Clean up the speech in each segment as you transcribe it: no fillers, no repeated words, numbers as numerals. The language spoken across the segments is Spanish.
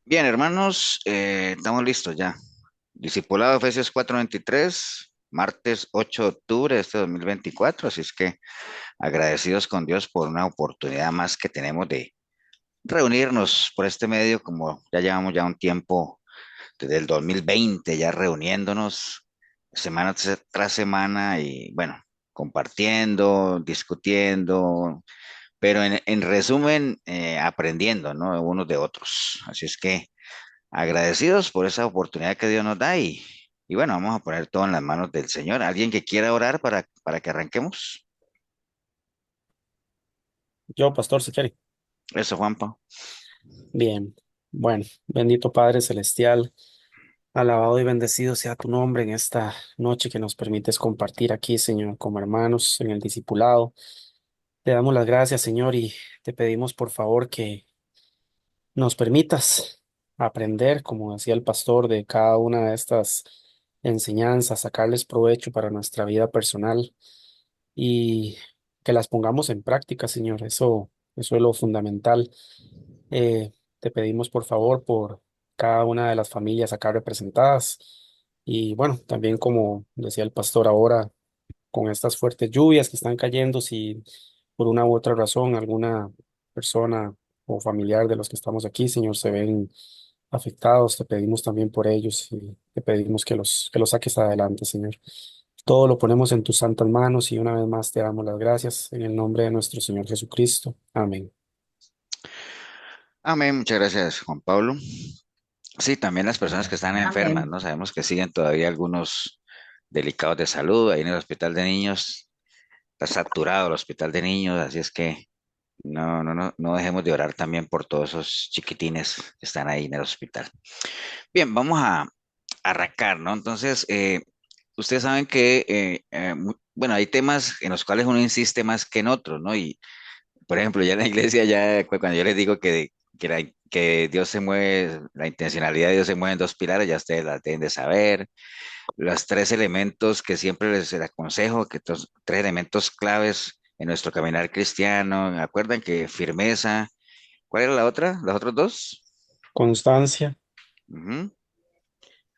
Bien, hermanos, estamos listos ya. Discipulado Efesios 4:23, martes 8 de octubre de este 2024. Así es que agradecidos con Dios por una oportunidad más que tenemos de reunirnos por este medio, como ya llevamos ya un tiempo desde el 2020 ya reuniéndonos semana tras semana y bueno, compartiendo, discutiendo, pero en resumen, aprendiendo, ¿no? Unos de otros. Así es que agradecidos por esa oportunidad que Dios nos da y bueno, vamos a poner todo en las manos del Señor. ¿Alguien que quiera orar para que arranquemos? Yo, pastor, si quiere. Eso, Juanpa. Bien. Bueno, bendito Padre Celestial, alabado y bendecido sea tu nombre en esta noche que nos permites compartir aquí, Señor, como hermanos en el discipulado. Te damos las gracias, Señor, y te pedimos por favor que nos permitas aprender, como decía el pastor, de cada una de estas enseñanzas, sacarles provecho para nuestra vida personal y que las pongamos en práctica, Señor. Eso es lo fundamental. Te pedimos por favor por cada una de las familias acá representadas y bueno, también como decía el pastor ahora, con estas fuertes lluvias que están cayendo, si por una u otra razón alguna persona o familiar de los que estamos aquí, Señor, se ven afectados, te pedimos también por ellos y te pedimos que los saques adelante, Señor. Todo lo ponemos en tus santas manos y una vez más te damos las gracias en el nombre de nuestro Señor Jesucristo. Amén. Amén, muchas gracias, Juan Pablo. Sí, también las personas que están enfermas, Amén. ¿no? Sabemos que siguen todavía algunos delicados de salud ahí en el hospital de niños. Está saturado el hospital de niños, así es que no dejemos de orar también por todos esos chiquitines que están ahí en el hospital. Bien, vamos a arrancar, ¿no? Entonces, ustedes saben que, bueno, hay temas en los cuales uno insiste más que en otros, ¿no? Y, por ejemplo, ya en la iglesia, ya cuando yo les digo que Dios se mueve, la intencionalidad de Dios se mueve en dos pilares, ya ustedes la deben de saber. Los tres elementos que siempre les aconsejo, tres elementos claves en nuestro caminar cristiano. ¿Me acuerdan que firmeza? ¿Cuál era la otra? ¿Los otros dos? Constancia, Ujú.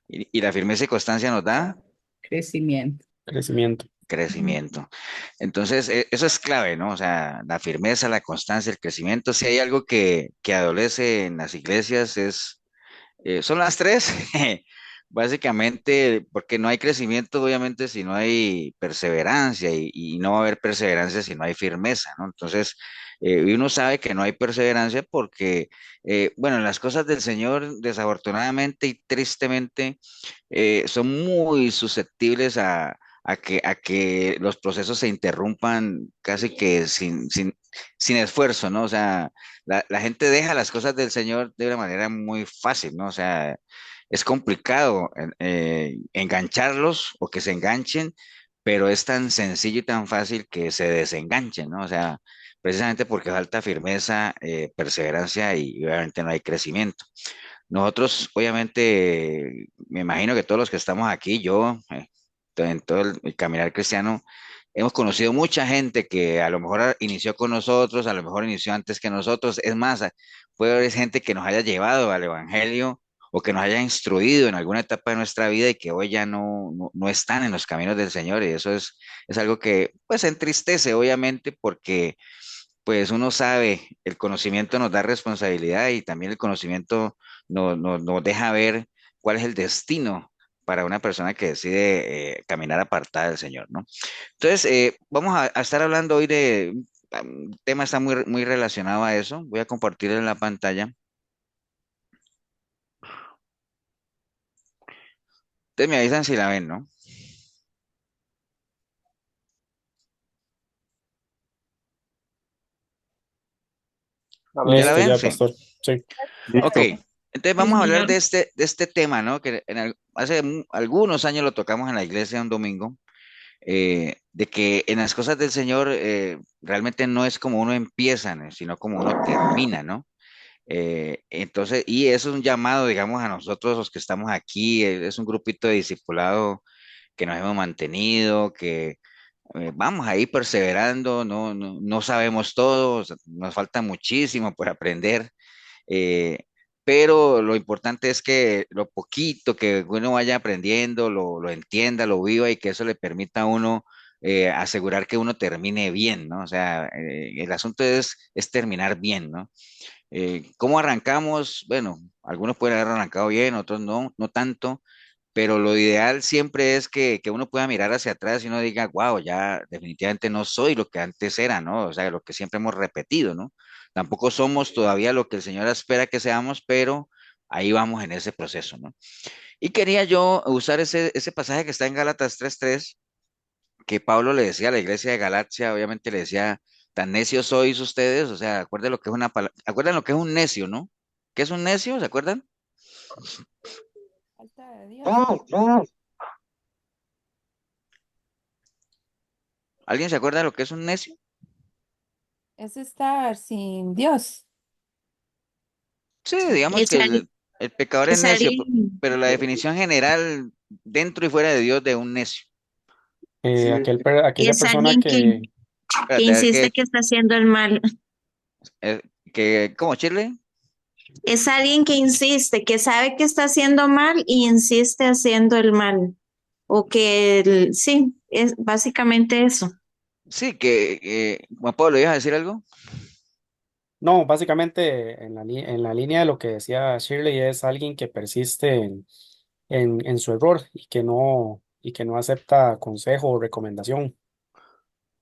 Y la firmeza y constancia nos da Crecimiento. crecimiento. crecimiento. Entonces, eso es clave, ¿no? O sea, la firmeza, la constancia, el crecimiento. Si hay algo que adolece en las iglesias son las tres. Básicamente, porque no hay crecimiento, obviamente, si no hay perseverancia y no va a haber perseverancia si no hay firmeza, ¿no? Entonces, y uno sabe que no hay perseverancia porque, bueno, las cosas del Señor, desafortunadamente y tristemente, son muy susceptibles a que los procesos se interrumpan casi que sin esfuerzo, ¿no? O sea, la gente deja las cosas del Señor de una manera muy fácil, ¿no? O sea, es complicado engancharlos o que se enganchen, pero es tan sencillo y tan fácil que se desenganchen, ¿no? O sea, precisamente porque falta firmeza, perseverancia y obviamente no hay crecimiento. Nosotros, obviamente, me imagino que todos los que estamos aquí, yo, en todo el caminar cristiano, hemos conocido mucha gente que a lo mejor inició con nosotros, a lo mejor inició antes que nosotros. Es más, puede haber gente que nos haya llevado al Evangelio o que nos haya instruido en alguna etapa de nuestra vida y que hoy ya no están en los caminos del Señor. Y eso es algo que pues entristece, obviamente, porque pues uno sabe, el conocimiento nos da responsabilidad y también el conocimiento nos deja ver cuál es el destino para una persona que decide caminar apartada del Señor, ¿no? Entonces, vamos a estar hablando hoy de un tema está muy relacionado a eso. Voy a compartir en la pantalla. Ustedes me avisan si la ven, ¿no? ¿Ya la Listo ven? ya, Sí. pastor. Sí. Ok. Listo. Entonces Sí, vamos a hablar señor. de este tema, ¿no? Que hace algunos años lo tocamos en la iglesia un domingo, de que en las cosas del Señor realmente no es como uno empieza, ¿no? Sino como uno termina, ¿no? Entonces, y eso es un llamado, digamos, a nosotros los que estamos aquí, es un grupito de discipulado que nos hemos mantenido, que vamos ahí perseverando, no sabemos todo, o sea, nos falta muchísimo por aprender, eh, pero lo importante es que lo poquito que uno vaya aprendiendo, lo entienda, lo viva y que eso le permita a uno asegurar que uno termine bien, ¿no? O sea, el asunto es terminar bien, ¿no? ¿Cómo arrancamos? Bueno, algunos pueden haber arrancado bien, otros no, no tanto, pero lo ideal siempre es que uno pueda mirar hacia atrás y uno diga, wow, ya definitivamente no soy lo que antes era, ¿no? O sea, lo que siempre hemos repetido, ¿no? Tampoco somos todavía lo que el Señor espera que seamos, pero ahí vamos en ese proceso, ¿no? Y quería yo usar ese pasaje que está en Gálatas 3:3 que Pablo le decía a la iglesia de Galacia, obviamente le decía, tan necios sois ustedes, o sea, acuerden lo que es acuerdan lo que es un necio, ¿no? ¿Qué es un necio? ¿Se acuerdan? Falta de Dios. ¿Alguien se acuerda de lo que es un necio? Es estar sin Dios. Sí, digamos Es, que al- el pecador es es necio, alguien, pero la definición general dentro y fuera de Dios de un necio. Aquella es persona alguien que Espérate, a ver insiste que está haciendo el mal. ¿cómo, Chile? Es alguien que insiste, que sabe que está haciendo mal y insiste haciendo el mal. O que, sí, es básicamente eso. Sí, Juan Pablo, ¿ibas a decir algo? No, básicamente en la línea de lo que decía Shirley es alguien que persiste en su error y que no acepta consejo o recomendación.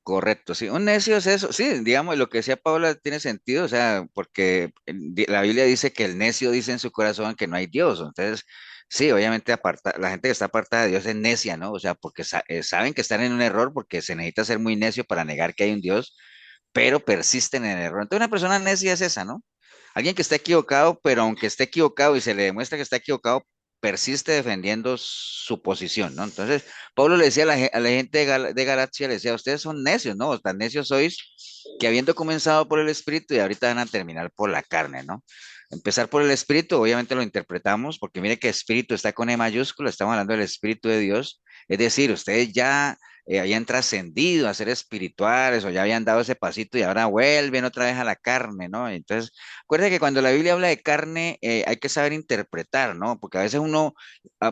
Correcto, sí. Un necio es eso. Sí, digamos, lo que decía Paula tiene sentido, o sea, porque la Biblia dice que el necio dice en su corazón que no hay Dios. Entonces, sí, obviamente la gente que está apartada de Dios es necia, ¿no? O sea, porque saben que están en un error porque se necesita ser muy necio para negar que hay un Dios, pero persisten en el error. Entonces, una persona necia es esa, ¿no? Alguien que está equivocado, pero aunque esté equivocado y se le demuestra que está equivocado, persiste defendiendo su posición, ¿no? Entonces, Pablo le decía a la gente de Galacia, le decía, ustedes son necios, ¿no? Tan necios sois que habiendo comenzado por el Espíritu y ahorita van a terminar por la carne, ¿no? Empezar por el Espíritu, obviamente lo interpretamos, porque mire que Espíritu está con E mayúscula, estamos hablando del Espíritu de Dios, es decir, ustedes ya habían trascendido a ser espirituales o ya habían dado ese pasito y ahora vuelven otra vez a la carne, ¿no? Entonces, acuérdate que cuando la Biblia habla de carne, hay que saber interpretar, ¿no? Porque a veces uno,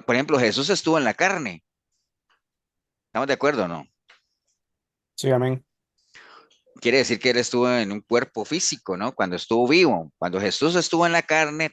por ejemplo, Jesús estuvo en la carne, ¿estamos de acuerdo o no? Sí, amén. Quiere decir que él estuvo en un cuerpo físico, ¿no? Cuando estuvo vivo, cuando Jesús estuvo en la carne,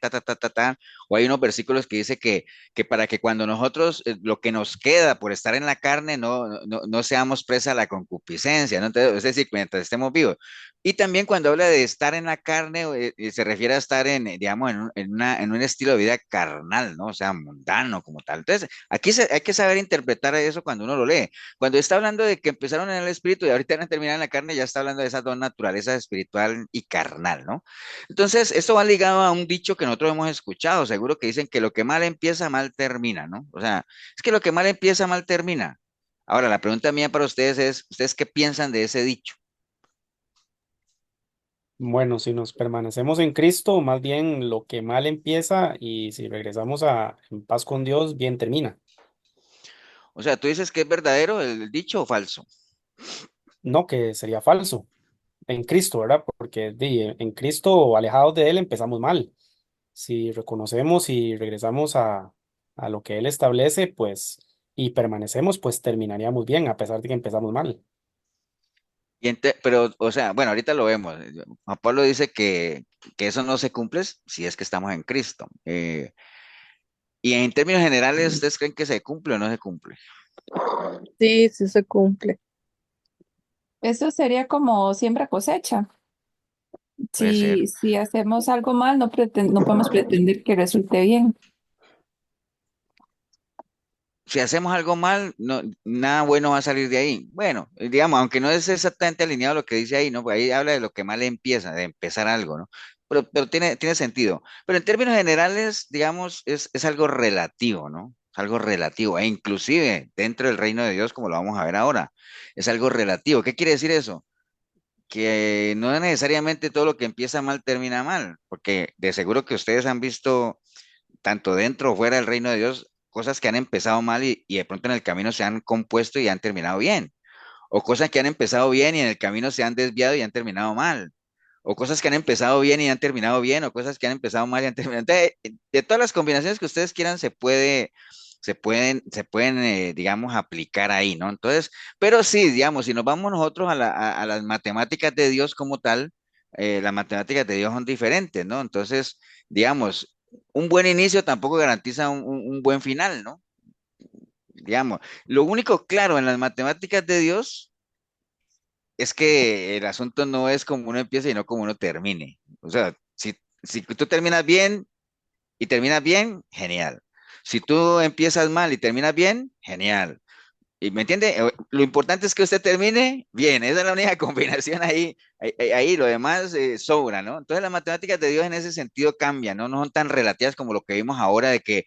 o hay unos versículos que dice que para que cuando nosotros, lo que nos queda por estar en la carne, no seamos presa a la concupiscencia, ¿no? Entonces, es decir, mientras estemos vivos. Y también cuando habla de estar en la carne, se refiere a estar digamos, en un estilo de vida carnal, ¿no? O sea, mundano como tal. Entonces, hay que saber interpretar eso cuando uno lo lee. Cuando está hablando de que empezaron en el espíritu y ahorita van a terminar en la carne, ya está hablando de esas dos naturalezas, espiritual y carnal, ¿no? Entonces, esto va ligado a un dicho que nosotros hemos escuchado, seguro que dicen que lo que mal empieza, mal termina, ¿no? O sea, es que lo que mal empieza, mal termina. Ahora, la pregunta mía para ustedes es, ¿ustedes qué piensan de ese dicho? Bueno, si nos permanecemos en Cristo, más bien lo que mal empieza y si regresamos en paz con Dios, bien termina. O sea, ¿tú dices que es verdadero el dicho o falso? No que sería falso en Cristo, ¿verdad? Porque en Cristo, alejados de Él, empezamos mal. Si reconocemos y regresamos a lo que Él establece, pues, y permanecemos, pues terminaríamos bien, a pesar de que empezamos mal. Pero, o sea, bueno, ahorita lo vemos. Juan Pablo dice que eso no se cumple si es que estamos en Cristo. Y en términos generales, ¿ustedes creen que se cumple o no se cumple? Sí, sí se cumple. Eso sería como siembra cosecha. Puede ser. Si hacemos algo mal, no podemos pretender que resulte bien. Si hacemos algo mal, no, nada bueno va a salir de ahí. Bueno, digamos, aunque no es exactamente alineado a lo que dice ahí, ¿no? Porque ahí habla de lo que mal empieza, de empezar algo, ¿no? Pero tiene sentido. Pero en términos generales, digamos, es algo relativo, ¿no? Es algo relativo. E inclusive dentro del reino de Dios, como lo vamos a ver ahora, es algo relativo. ¿Qué quiere decir eso? Que no necesariamente todo lo que empieza mal termina mal, porque de seguro que ustedes han visto tanto dentro o fuera del reino de Dios, cosas que han empezado mal y de pronto en el camino se han compuesto y han terminado bien, o cosas que han empezado bien y en el camino se han desviado y han terminado mal, o cosas que han empezado bien y han terminado bien, o cosas que han empezado mal y han terminado. Entonces, de todas las combinaciones que ustedes quieran, se pueden, digamos, aplicar ahí, ¿no? Entonces, pero sí, digamos, si nos vamos nosotros a las matemáticas de Dios como tal, las matemáticas de Dios son diferentes, ¿no? Entonces, digamos, un buen inicio tampoco garantiza un buen final, ¿no? Digamos, lo único claro en las matemáticas de Dios es que el asunto no es como uno empieza, sino como uno termine. O sea, si tú terminas bien y terminas bien, genial. Si tú empiezas mal y terminas bien, genial. ¿Y me entiende? Lo importante es que usted termine bien, esa es la única combinación ahí, ahí, lo demás sobra, ¿no? Entonces las matemáticas de Dios en ese sentido cambian, ¿no? No son tan relativas como lo que vimos ahora de que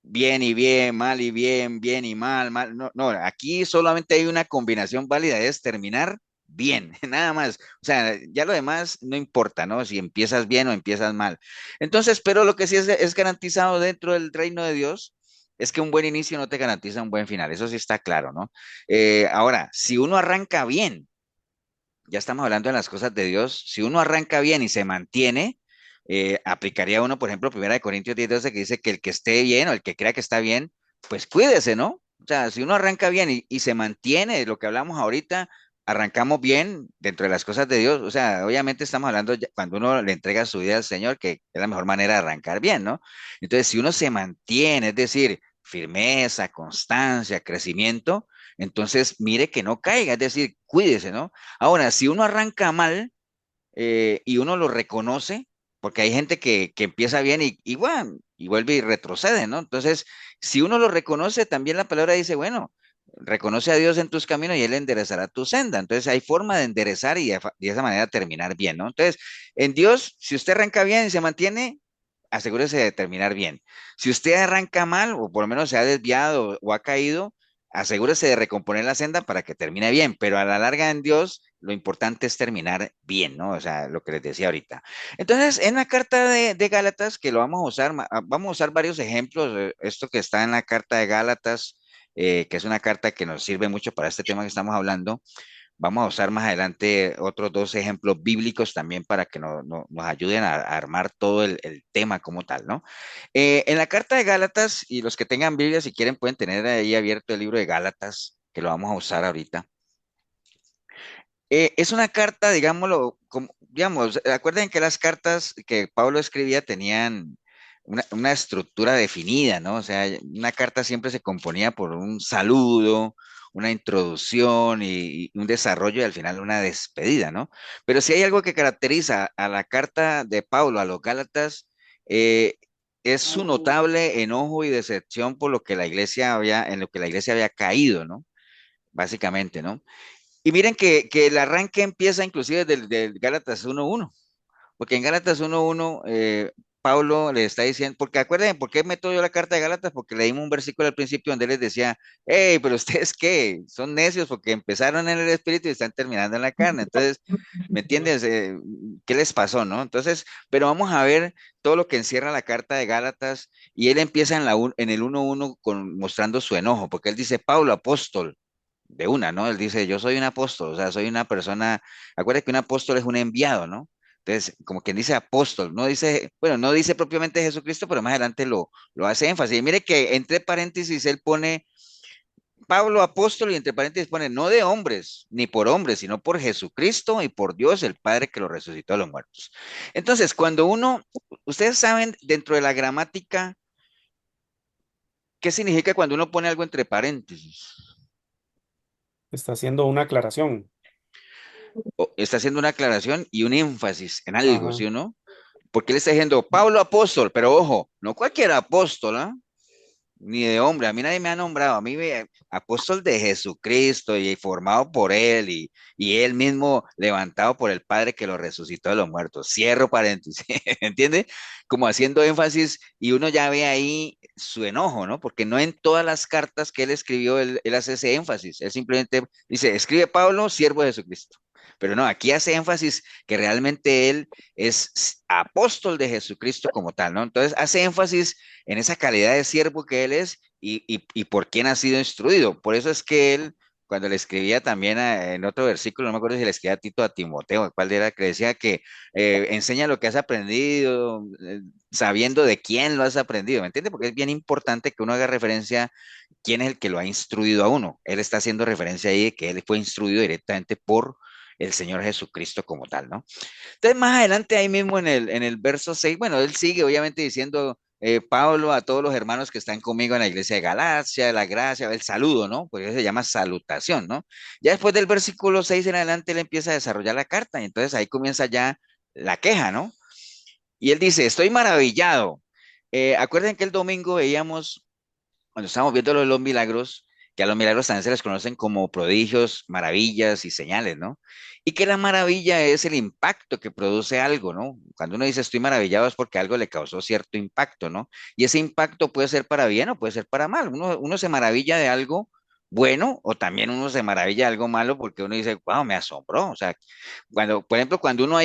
bien y bien, mal y bien, bien y mal, mal, no, no, aquí solamente hay una combinación válida, es terminar bien, nada más. O sea, ya lo demás no importa, ¿no? Si empiezas bien o empiezas mal. Entonces, pero lo que sí es garantizado dentro del reino de Dios es que un buen inicio no te garantiza un buen final, eso sí está claro, ¿no? Ahora, si uno arranca bien, ya estamos hablando de las cosas de Dios, si uno arranca bien y se mantiene, aplicaría uno, por ejemplo, 1 Corintios 10:12 que dice que el que esté bien o el que crea que está bien, pues cuídese, ¿no? O sea, si uno arranca bien y se mantiene, lo que hablamos ahorita, arrancamos bien dentro de las cosas de Dios, o sea, obviamente estamos hablando cuando uno le entrega su vida al Señor, que es la mejor manera de arrancar bien, ¿no? Entonces, si uno se mantiene, es decir, firmeza, constancia, crecimiento, entonces mire que no caiga, es decir, cuídese, ¿no? Ahora, si uno arranca mal y uno lo reconoce, porque hay gente que empieza bien bueno, y vuelve y retrocede, ¿no? Entonces, si uno lo reconoce, también la palabra dice, bueno, reconoce a Dios en tus caminos y Él enderezará tu senda. Entonces, hay forma de enderezar y de esa manera terminar bien, ¿no? Entonces, en Dios, si usted arranca bien y se mantiene, asegúrese de terminar bien. Si usted arranca mal, o por lo menos se ha desviado o ha caído, asegúrese de recomponer la senda para que termine bien, pero a la larga en Dios lo importante es terminar bien, ¿no? O sea, lo que les decía ahorita. Entonces, en la carta de Gálatas, que lo vamos a usar, vamos a usar varios ejemplos, esto que está en la carta de Gálatas, que es una carta que nos sirve mucho para este tema que estamos hablando. Vamos a usar más adelante otros dos ejemplos bíblicos también para que nos ayuden a armar todo el tema como tal, ¿no? En la carta de Gálatas, y los que tengan Biblia, si quieren, pueden tener ahí abierto el libro de Gálatas, que lo vamos a usar ahorita. Es una carta, digámoslo, digamos, acuerden que las cartas que Pablo escribía tenían una estructura definida, ¿no? O sea, una carta siempre se componía por un saludo, una introducción y un desarrollo y al final una despedida, ¿no? Pero si hay algo que caracteriza a la carta de Pablo a los Gálatas, eh, es su notable enojo y decepción por lo que en lo que la iglesia había caído, ¿no? Básicamente, ¿no? Y miren que el arranque empieza inclusive del Gálatas 1:1, porque en Gálatas 1:1 Pablo le está diciendo, porque acuérdense, ¿por qué meto yo la carta de Gálatas? Porque leímos un versículo al principio donde él les decía, hey, pero ustedes qué, son necios porque empezaron en el espíritu y están terminando en la carne. Entonces, ¿me entiendes? ¿Qué les pasó, no? Entonces, pero vamos a ver todo lo que encierra la carta de Gálatas y él empieza en el 1:1 mostrando su enojo, porque él dice, Pablo, apóstol de una, ¿no? Él dice, yo soy un apóstol, o sea, soy una persona, acuérdate que un apóstol es un enviado, ¿no? Entonces, como quien dice apóstol, no dice, bueno, no dice propiamente Jesucristo, pero más adelante lo hace énfasis. Y mire que entre paréntesis él pone Pablo apóstol y entre paréntesis pone no de hombres, ni por hombres, sino por Jesucristo y por Dios el Padre que lo resucitó de los muertos. Entonces, ustedes saben dentro de la gramática, ¿qué significa cuando uno pone algo entre paréntesis? Está haciendo una aclaración. Está haciendo una aclaración y un énfasis en algo, Ajá. ¿sí o no? Porque él está diciendo Pablo apóstol, pero ojo, no cualquier apóstol, ¿ah? Ni de hombre, a mí nadie me ha nombrado, a mí apóstol de Jesucristo y formado por él y él mismo levantado por el Padre que lo resucitó de los muertos. Cierro paréntesis, ¿entiende? Como haciendo énfasis y uno ya ve ahí su enojo, ¿no? Porque no en todas las cartas que él escribió él hace ese énfasis, él simplemente dice, escribe Pablo, siervo de Jesucristo. Pero no, aquí hace énfasis que realmente él es apóstol de Jesucristo como tal, ¿no? Entonces hace énfasis en esa calidad de siervo que él es y por quién ha sido instruido. Por eso es que él cuando le escribía también en otro versículo, no me acuerdo si le escribía a Tito o a Timoteo, cuál era, que decía que enseña lo que has aprendido, sabiendo de quién lo has aprendido, ¿me entiendes? Porque es bien importante que uno haga referencia a quién es el que lo ha instruido a uno. Él está haciendo referencia ahí de que él fue instruido directamente por el Señor Jesucristo como tal, ¿no? Entonces, más adelante, ahí mismo en el verso 6, bueno, él sigue obviamente diciendo, Pablo, a todos los hermanos que están conmigo en la iglesia de Galacia, la gracia, el saludo, ¿no? Porque eso se llama salutación, ¿no? Ya después del versículo 6 en adelante, él empieza a desarrollar la carta, y entonces ahí comienza ya la queja, ¿no? Y él dice, estoy maravillado. Acuerden que el domingo veíamos cuando estamos viendo los milagros, que a los milagros también se les conocen como prodigios, maravillas y señales, ¿no? Y que la maravilla es el impacto que produce algo, ¿no? Cuando uno dice estoy maravillado es porque algo le causó cierto impacto, ¿no? Y ese impacto puede ser para bien o puede ser para mal. Uno se maravilla de algo bueno o también uno se maravilla de algo malo porque uno dice, wow, me asombró. O sea, cuando, por ejemplo, cuando uno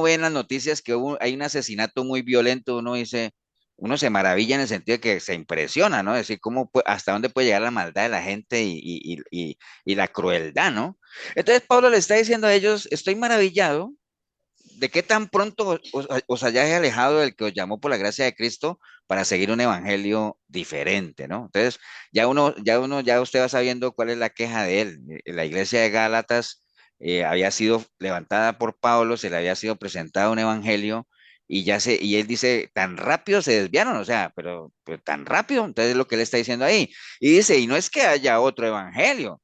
ve en las noticias que hay un asesinato muy violento, uno dice, uno se maravilla en el sentido de que se impresiona, ¿no? Es decir, hasta dónde puede llegar la maldad de la gente y la crueldad, ¿no? Entonces Pablo le está diciendo a ellos, estoy maravillado de qué tan pronto os hayáis alejado del que os llamó por la gracia de Cristo para seguir un evangelio diferente, ¿no? Entonces, ya usted va sabiendo cuál es la queja de él. La iglesia de Gálatas había sido levantada por Pablo, se le había sido presentado un evangelio y él dice, tan rápido se desviaron, o sea, pero tan rápido, entonces es lo que él está diciendo ahí. Y dice, y no es que haya otro evangelio,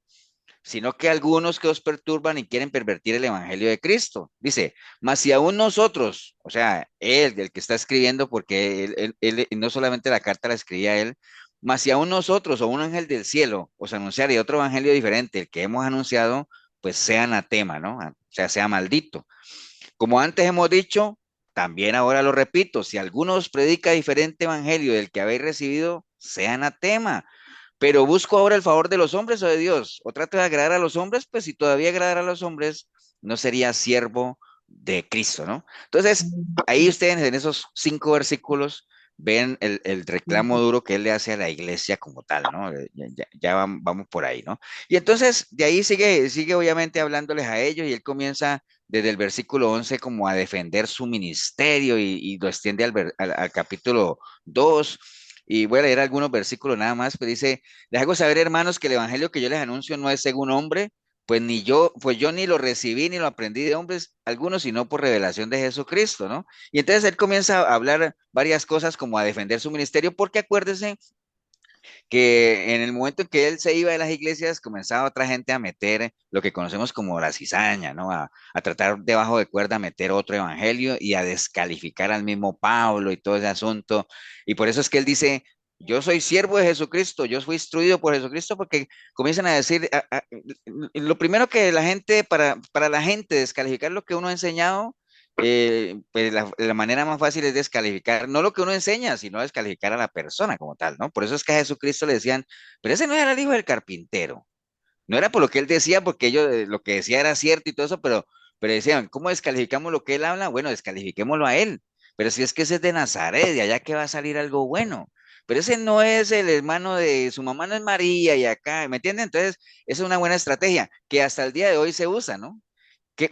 sino que algunos que os perturban y quieren pervertir el evangelio de Cristo. Dice, mas si aún nosotros, o sea, él, el que está escribiendo, porque no solamente la carta la escribía él, mas si aún nosotros o un ángel del cielo os anunciare otro evangelio diferente, el que hemos anunciado, pues sea anatema, ¿no? O sea, sea maldito. Como antes hemos dicho, también ahora lo repito, si alguno os predica diferente evangelio del que habéis recibido, sea anatema. Pero busco ahora el favor de los hombres o de Dios, o trato de agradar a los hombres, pues si todavía agradar a los hombres, no sería siervo de Cristo, ¿no? Entonces, ahí ustedes en esos 5 versículos ven el reclamo duro que él le hace a la iglesia como tal, ¿no? Ya vamos por ahí, ¿no? Y entonces, de ahí sigue obviamente hablándoles a ellos y él comienza desde el versículo 11 como a defender su ministerio y lo extiende al capítulo 2. Y voy a leer algunos versículos nada más, pues dice, les hago saber, hermanos, que el evangelio que yo les anuncio no es según hombre, pues yo ni lo recibí ni lo aprendí de hombres algunos, sino por revelación de Jesucristo, ¿no? Y entonces él comienza a hablar varias cosas como a defender su ministerio, porque acuérdese que en el momento en que él se iba de las iglesias, comenzaba otra gente a meter lo que conocemos como la cizaña, ¿no? A tratar debajo de cuerda, a meter otro evangelio y a descalificar al mismo Pablo y todo ese asunto. Y por eso es que él dice, yo soy siervo de Jesucristo, yo fui instruido por Jesucristo, porque comienzan a decir, lo primero que para la gente descalificar lo que uno ha enseñado, pues la manera más fácil es descalificar, no lo que uno enseña, sino descalificar a la persona como tal, ¿no? Por eso es que a Jesucristo le decían, pero ese no era el hijo del carpintero, no era por lo que él decía, porque ellos lo que decía era cierto y todo eso, pero decían, ¿cómo descalificamos lo que él habla? Bueno, descalifiquémoslo a él, pero si es que ese es de Nazaret, de allá que va a salir algo bueno. Pero ese no es el hermano de su mamá, no es María y acá, ¿me entienden? Entonces, esa es una buena estrategia que hasta el día de hoy se usa, ¿no?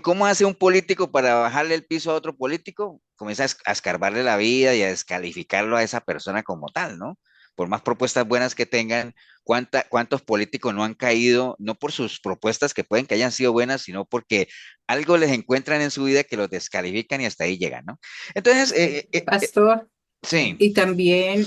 ¿Cómo hace un político para bajarle el piso a otro político? Comienza a escarbarle la vida y a descalificarlo a esa persona como tal, ¿no? Por más propuestas buenas que tengan, ¿cuántos políticos no han caído, no por sus propuestas que pueden que hayan sido buenas, sino porque algo les encuentran en su vida que los descalifican y hasta ahí llegan, ¿no? Entonces, Pastor, sí. y también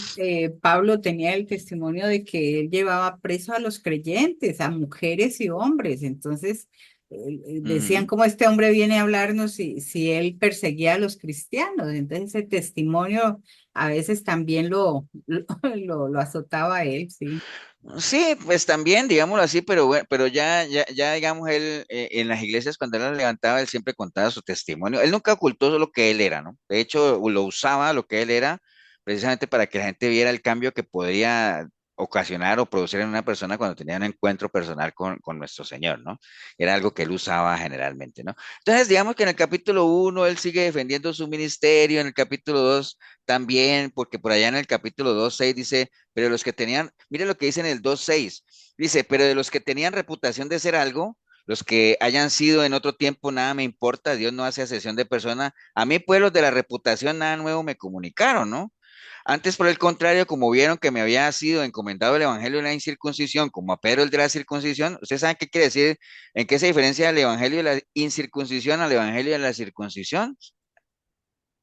Pablo tenía el testimonio de que él llevaba preso a los creyentes, a mujeres y hombres. Entonces, decían Ujú. cómo este hombre viene a hablarnos si él perseguía a los cristianos. Entonces, ese testimonio a veces también lo azotaba a él, sí. Sí, pues también, digámoslo así, pero bueno, pero ya digamos, él en las iglesias cuando él la levantaba, él siempre contaba su testimonio. Él nunca ocultó lo que él era, ¿no? De hecho, lo usaba lo que él era, precisamente para que la gente viera el cambio que podía ocasionar o producir en una persona cuando tenía un encuentro personal con nuestro Señor, ¿no? Era algo que él usaba generalmente, ¿no? Entonces, digamos que en el capítulo 1 él sigue defendiendo su ministerio, en el capítulo 2 también, porque por allá en el capítulo 2:6 dice, pero los que tenían, mire lo que dice en el 2:6, dice, pero de los que tenían reputación de ser algo, los que hayan sido en otro tiempo, nada me importa, Dios no hace acepción de persona, a mí pueblos de la reputación nada nuevo me comunicaron, ¿no? Antes, por el contrario, como vieron que me había sido encomendado el evangelio de la incircuncisión, como a Pedro el de la circuncisión, ¿ustedes saben qué quiere decir? ¿En qué se diferencia el evangelio de la incircuncisión al evangelio de la circuncisión?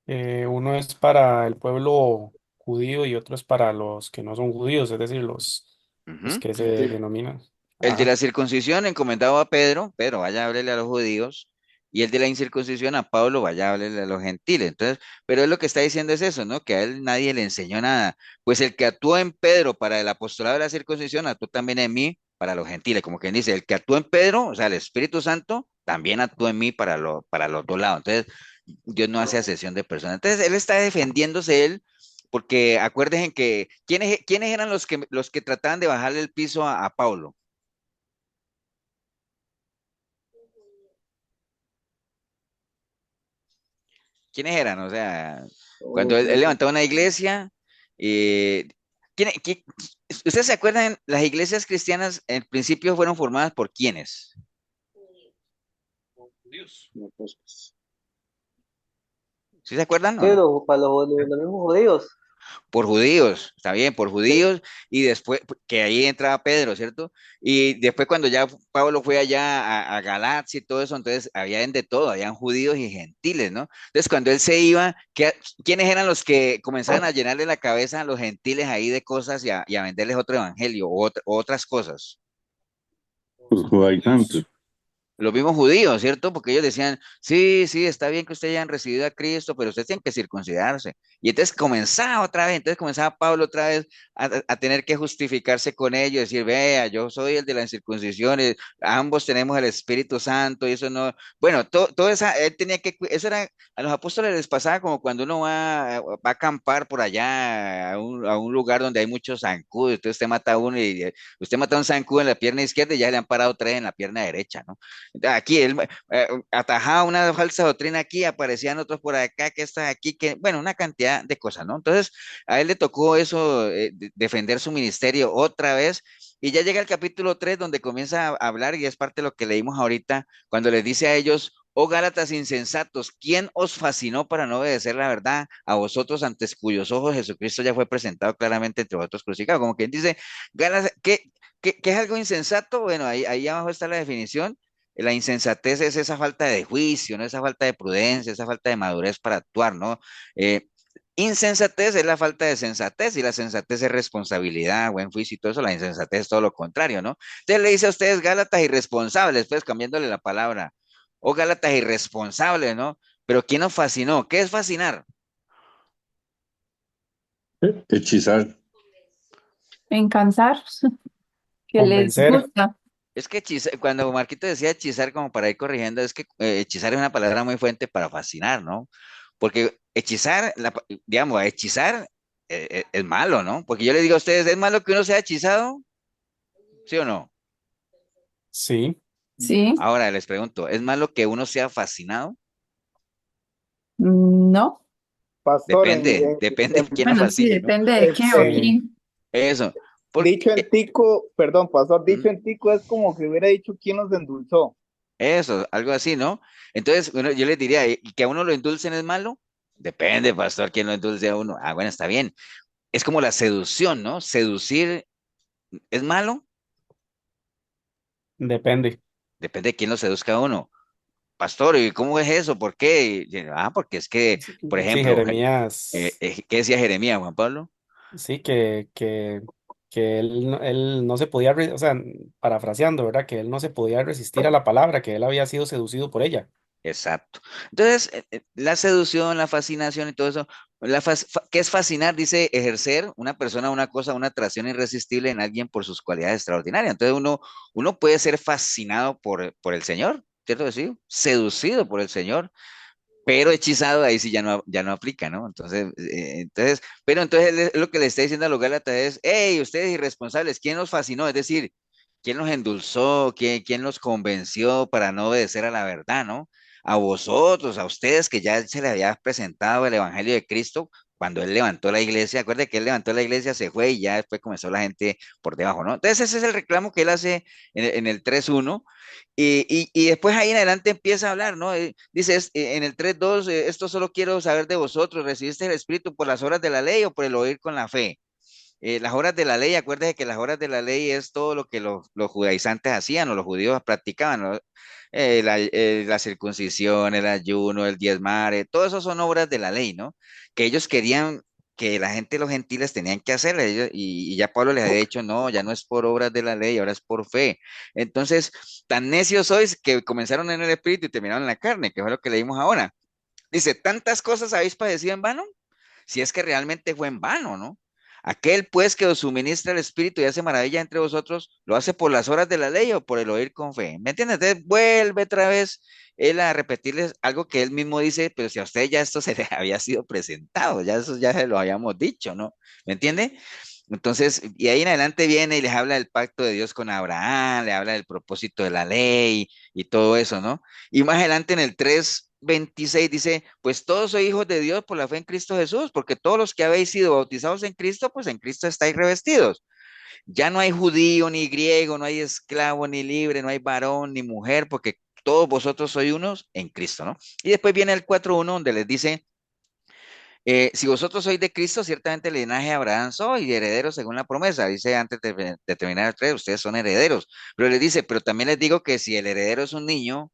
Uno es para el pueblo judío y otro es para los que no son judíos, es decir, los Ujú. que se Sí. denominan. El de Ajá. la circuncisión encomendado a Pedro, Pedro, vaya a hablarle a los judíos, y el de la incircuncisión a Pablo, vaya a hablarle a los gentiles. Entonces, pero él lo que está diciendo es eso, ¿no? Que a él nadie le enseñó nada. Pues el que actuó en Pedro para el apostolado de la circuncisión, actuó también en mí para los gentiles. Como quien dice, el que actuó en Pedro, o sea, el Espíritu Santo, también actuó en mí para los dos lados. Entonces, Dios no hace acepción de personas. Entonces, él está defendiéndose él. Porque acuérdense que, ¿quiénes eran los que trataban de bajarle el piso a Pablo? ¿Quiénes eran? O sea, cuando Oh, él levantaba una iglesia, eh, ¿quién- qui- ¿ustedes se acuerdan? Las iglesias cristianas en principio fueron formadas por quiénes? no, pues, ¿Sí se acuerdan o ¿qué? no? Para los mismos judíos. Por judíos, está bien, por judíos, y después, que ahí entraba Pedro, ¿cierto? Y después cuando ya Pablo fue allá a Galacia y todo eso, entonces habían de todo, habían judíos y gentiles, ¿no? Entonces cuando él se iba, ¿quiénes eran los que comenzaban a llenarle la cabeza a los gentiles ahí de cosas y a venderles otro evangelio o otras cosas? Los judaizantes. Los mismos judíos, ¿cierto? Porque ellos decían, sí, sí, está bien que ustedes hayan recibido a Cristo, pero ustedes tienen que circuncidarse. Y entonces comenzaba otra vez, entonces comenzaba Pablo otra vez a tener que justificarse con ellos, decir, vea, yo soy el de la circuncisión, y ambos tenemos el Espíritu Santo, y eso no, bueno, todo esa, él tenía que, eso era, a los apóstoles les pasaba como cuando uno va a acampar por allá a un lugar donde hay muchos zancudos, entonces usted mata a uno y usted mata a un zancudo en la pierna izquierda y ya le han parado tres en la pierna derecha, ¿no? Aquí él atajaba una falsa doctrina aquí, aparecían otros por acá, que está aquí, que, bueno, una cantidad de cosas, ¿no? Entonces, a él le tocó eso, defender su ministerio otra vez, y ya llega el capítulo 3 donde comienza a hablar, y es parte de lo que leímos ahorita, cuando les dice a ellos, oh Gálatas insensatos, ¿quién os fascinó para no obedecer la verdad a vosotros antes cuyos ojos Jesucristo ya fue presentado claramente entre vosotros crucificado? Como quien dice, Gálatas, ¿qué es algo insensato? Bueno, ahí abajo está la definición. La insensatez es esa falta de juicio, ¿no? Esa falta de prudencia, esa falta de madurez para actuar, ¿no? Eh, Insensatez es la falta de sensatez y la sensatez es responsabilidad, buen juicio y todo eso. La insensatez es todo lo contrario, ¿no? Entonces le dice a ustedes Gálatas irresponsables, pues cambiándole la palabra. O Gálatas irresponsables, ¿no? Pero ¿quién nos fascinó? ¿Qué es fascinar? Hechizar. Encantar, que les Convencer. gusta. Es que cuando Marquito decía hechizar, como para ir corrigiendo, es que hechizar es una palabra muy fuerte para fascinar, ¿no? Porque hechizar, digamos, hechizar es malo, ¿no? Porque yo le digo a ustedes, ¿es malo que uno sea hechizado? ¿Sí o no? Sí, Sí, Ahora les pregunto, ¿es malo que uno sea fascinado? no. Pastor, Depende de quién lo Bueno, sí, fascine, ¿no? depende de qué o este, sí, quién. Eso. dicho en Porque, tico, perdón, pastor, ¿Mm? dicho en tico es como que hubiera dicho quién los endulzó. Eso, algo así, ¿no? Entonces, yo les diría, ¿y que a uno lo endulcen es malo? Depende, pastor, quién lo endulce a uno. Ah, bueno, está bien. Es como la seducción, ¿no? Seducir es malo, depende. depende de quién lo seduzca a uno. Pastor, ¿y cómo es eso? ¿Por qué? Porque es que, por Sí, ejemplo, Jeremías, ¿qué decía Jeremías, Juan Pablo? sí, que él no se podía, o sea, parafraseando, ¿verdad? Que él no se podía resistir a la palabra, que él había sido seducido por ella. Exacto. Entonces, la seducción, la fascinación y todo eso, ¿qué es fascinar? Dice ejercer una persona, una cosa, una atracción irresistible en alguien por sus cualidades extraordinarias. Entonces, uno puede ser fascinado por el Señor, ¿cierto que sí? Seducido por el Señor. pero hechizado ahí sí ya no aplica, ¿no? Pero entonces lo que le está diciendo a los Gálatas es, hey, ustedes irresponsables, ¿quién los fascinó? Es decir, ¿quién los endulzó? ¿Quién los convenció para no obedecer a la verdad, ¿no? A vosotros, a ustedes que ya se les había presentado el Evangelio de Cristo cuando él levantó la iglesia. Acuérdate que él levantó la iglesia, se fue y ya después comenzó la gente por debajo, ¿no? Entonces ese es el reclamo que él hace en el 3:1. Y después ahí en adelante empieza a hablar, ¿no? Dice en el 3:2, esto solo quiero saber de vosotros, ¿recibiste el Espíritu por las obras de la ley o por el oír con la fe? Las obras de la ley, acuérdese que las obras de la ley es todo lo que los judaizantes hacían o los judíos practicaban, ¿no? La circuncisión, el ayuno, el diezmar, todo eso son obras de la ley, ¿no? Que ellos querían que la gente, los gentiles, tenían que hacerlas, y ya Pablo les había dicho, no, ya no es por obras de la ley, ahora es por fe. Entonces, tan necios sois que comenzaron en el espíritu y terminaron en la carne, que fue lo que leímos ahora. Dice, ¿tantas cosas habéis padecido en vano? Si es que realmente fue en vano, ¿no? Aquel pues que os suministra el Espíritu y hace maravilla entre vosotros, ¿lo hace por las horas de la ley o por el oír con fe? ¿Me entiendes? Entonces vuelve otra vez él a repetirles algo que él mismo dice, pero si a usted ya esto se le había sido presentado, ya eso ya se lo habíamos dicho, ¿no? ¿Me entiende? Entonces, y ahí en adelante viene y les habla del pacto de Dios con Abraham, le habla del propósito de la ley y todo eso, ¿no? Y más adelante en el 3:26 dice, pues todos sois hijos de Dios por la fe en Cristo Jesús, porque todos los que habéis sido bautizados en Cristo, pues en Cristo estáis revestidos. Ya no hay judío ni griego, no hay esclavo ni libre, no hay varón ni mujer, porque todos vosotros sois unos en Cristo, ¿no? Y después viene el 4:1 donde les dice, si vosotros sois de Cristo, ciertamente el linaje de Abraham soy y herederos según la promesa. Dice antes de terminar el 3, ustedes son herederos. Pero les dice, pero también les digo que si el heredero es un niño,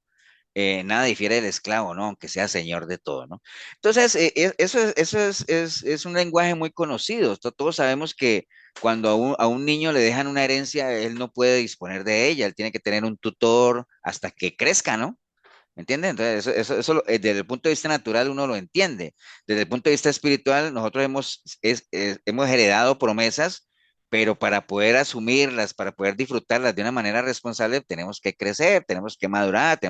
nada difiere del esclavo, ¿no? Aunque sea señor de todo, ¿no? Entonces, eso es un lenguaje muy conocido. Todos sabemos que cuando a un niño le dejan una herencia, él no puede disponer de ella, él tiene que tener un tutor hasta que crezca, ¿no? ¿Me entiendes? Entonces, desde el punto de vista natural uno lo entiende. Desde el punto de vista espiritual, nosotros hemos heredado promesas, pero para poder asumirlas, para poder disfrutarlas de una manera responsable, tenemos que crecer, tenemos que madurar,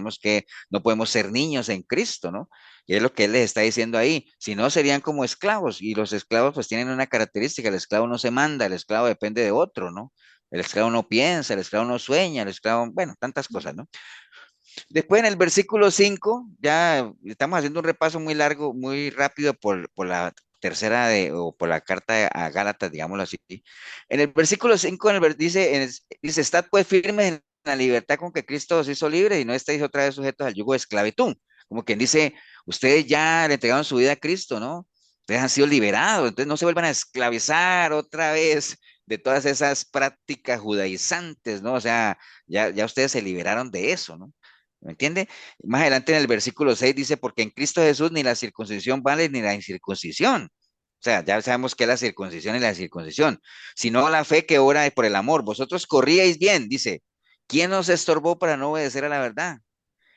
no podemos ser niños en Cristo, ¿no? Y es lo que él les está diciendo ahí. Si no, serían como esclavos, y los esclavos pues tienen una característica: el esclavo no se manda, el esclavo depende de otro, ¿no? El esclavo no piensa, el esclavo no sueña, el esclavo, bueno, tantas cosas, ¿no? Después en el versículo 5 ya estamos haciendo un repaso muy largo, muy rápido por la tercera o por la carta a Gálatas, digámoslo así. En el versículo 5 dice, estad pues firmes en la libertad con que Cristo os hizo libre y no estáis otra vez sujetos al yugo de esclavitud. Como quien dice, ustedes ya le entregaron su vida a Cristo, ¿no? Ustedes han sido liberados, entonces no se vuelvan a esclavizar otra vez de todas esas prácticas judaizantes, ¿no? O sea, ya ustedes se liberaron de eso, ¿no? ¿Me entiende? Más adelante en el versículo 6 dice, porque en Cristo Jesús ni la circuncisión vale ni la incircuncisión. O sea, ya sabemos que es la circuncisión y la circuncisión, sino la fe que obra por el amor. Vosotros corríais bien, dice, ¿quién os estorbó para no obedecer a la verdad?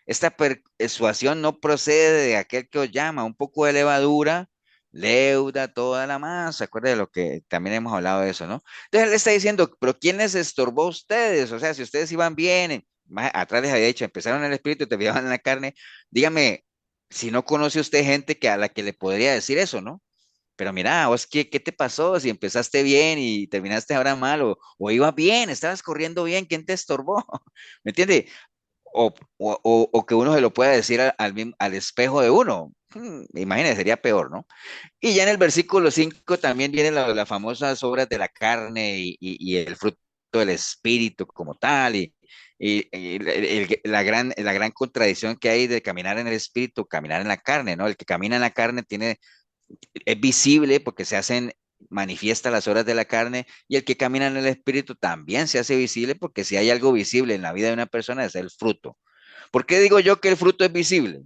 Esta persuasión no procede de aquel que os llama, un poco de levadura leuda toda la masa. Acuérdense de lo que también hemos hablado de eso, ¿no? Entonces él está diciendo, pero ¿quién les estorbó a ustedes? O sea, si ustedes iban bien, más atrás les había dicho, empezaron en el espíritu y terminaban en la carne, dígame, si no conoce usted gente a la que le podría decir eso, ¿no? Pero mira, vos, ¿qué te pasó? Si empezaste bien y terminaste ahora mal, o ibas bien, estabas corriendo bien, ¿quién te estorbó? ¿Me entiende? O que uno se lo pueda decir al espejo de uno. Imagínese, sería peor, ¿no? Y ya en el versículo 5 también vienen las famosas obras de la carne y el fruto del espíritu como tal, la gran contradicción que hay de caminar en el espíritu, caminar en la carne, ¿no? El que camina en la carne es visible porque manifiesta las obras de la carne, y el que camina en el espíritu también se hace visible porque si hay algo visible en la vida de una persona es el fruto. ¿Por qué digo yo que el fruto es visible?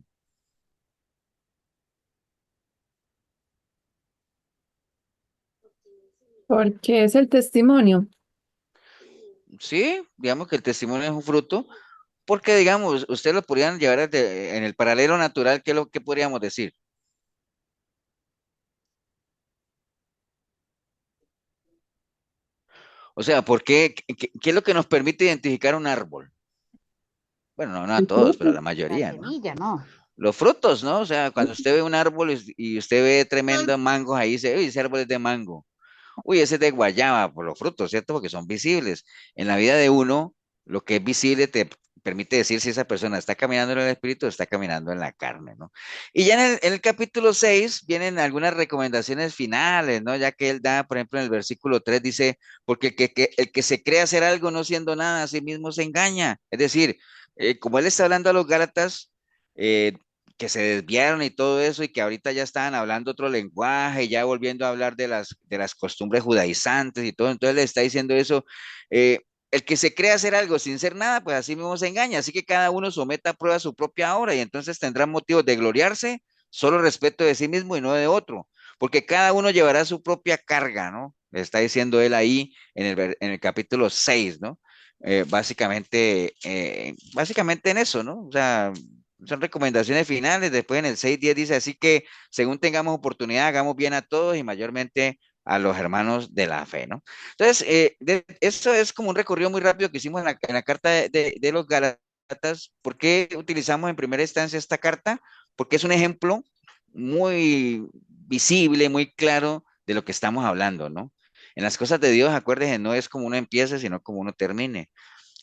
Porque es el testimonio. Sí, digamos que el testimonio es un fruto, porque digamos, ustedes lo podrían llevar en el paralelo natural, ¿qué podríamos decir? O sea, ¿qué es lo que nos permite identificar un árbol? Bueno, no a El todos, pero a fruto. la La mayoría, ¿no? semilla, ¿no? los frutos, ¿no? O sea, cuando usted ve un árbol y usted ve tremendos mangos ahí, dice, uy, ese árbol es de mango. Uy, ese es de guayaba, por los frutos, ¿cierto? Porque son visibles. En la vida de uno, lo que es visible te permite decir si esa persona está caminando en el espíritu o está caminando en la carne, ¿no? Y ya en el capítulo 6 vienen algunas recomendaciones finales, ¿no? Ya que él da, por ejemplo, en el versículo 3 dice, porque el que se cree hacer algo no siendo nada, a sí mismo se engaña. Es decir, como él está hablando a los Gálatas, eh, que se desviaron y todo eso, y que ahorita ya estaban hablando otro lenguaje, ya volviendo a hablar de las costumbres judaizantes y todo, entonces le está diciendo eso, eh, el que se cree hacer algo sin ser nada, pues así mismo se engaña, así que cada uno someta a prueba su propia obra y entonces tendrá motivos de gloriarse solo respecto de sí mismo y no de otro, porque cada uno llevará su propia carga, ¿no? Le está diciendo él ahí en el capítulo 6, ¿no? Básicamente en eso, ¿no? O sea, son recomendaciones finales. Después en el 6:10 dice, así que según tengamos oportunidad, hagamos bien a todos y mayormente a los hermanos de la fe, ¿no? Entonces, esto es como un recorrido muy rápido que hicimos en la carta de los Gálatas. ¿Por qué utilizamos en primera instancia esta carta? Porque es un ejemplo muy visible, muy claro de lo que estamos hablando, ¿no? En las cosas de Dios, acuérdense, no es como uno empiece, sino como uno termine.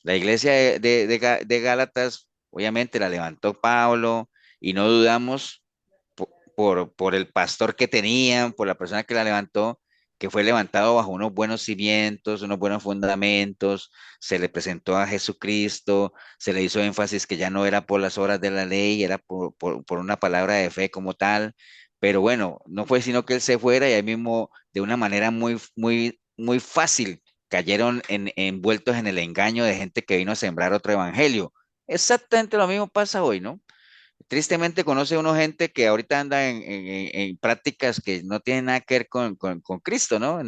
La iglesia de Gálatas, obviamente la levantó Pablo y no dudamos por el pastor que tenían, por la persona que la levantó, que fue levantado bajo unos buenos cimientos, unos buenos fundamentos, se le presentó a Jesucristo, se le hizo énfasis que ya no era por las obras de la ley, era por una palabra de fe como tal, pero bueno, no fue sino que él se fuera y ahí mismo de una manera muy, muy, muy fácil cayeron envueltos en el engaño de gente que vino a sembrar otro evangelio. Exactamente lo mismo pasa hoy, ¿no? Tristemente conoce uno gente que ahorita anda en prácticas que no tienen nada que ver con Cristo, ¿no?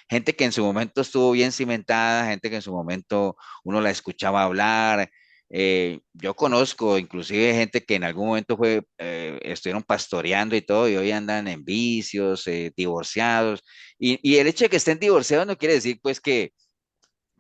Gente que en su momento estuvo bien cimentada, gente que en su momento uno la escuchaba hablar. Yo conozco inclusive gente que en algún momento estuvieron pastoreando y todo y hoy andan en vicios, divorciados. Y el hecho de que estén divorciados no quiere decir pues que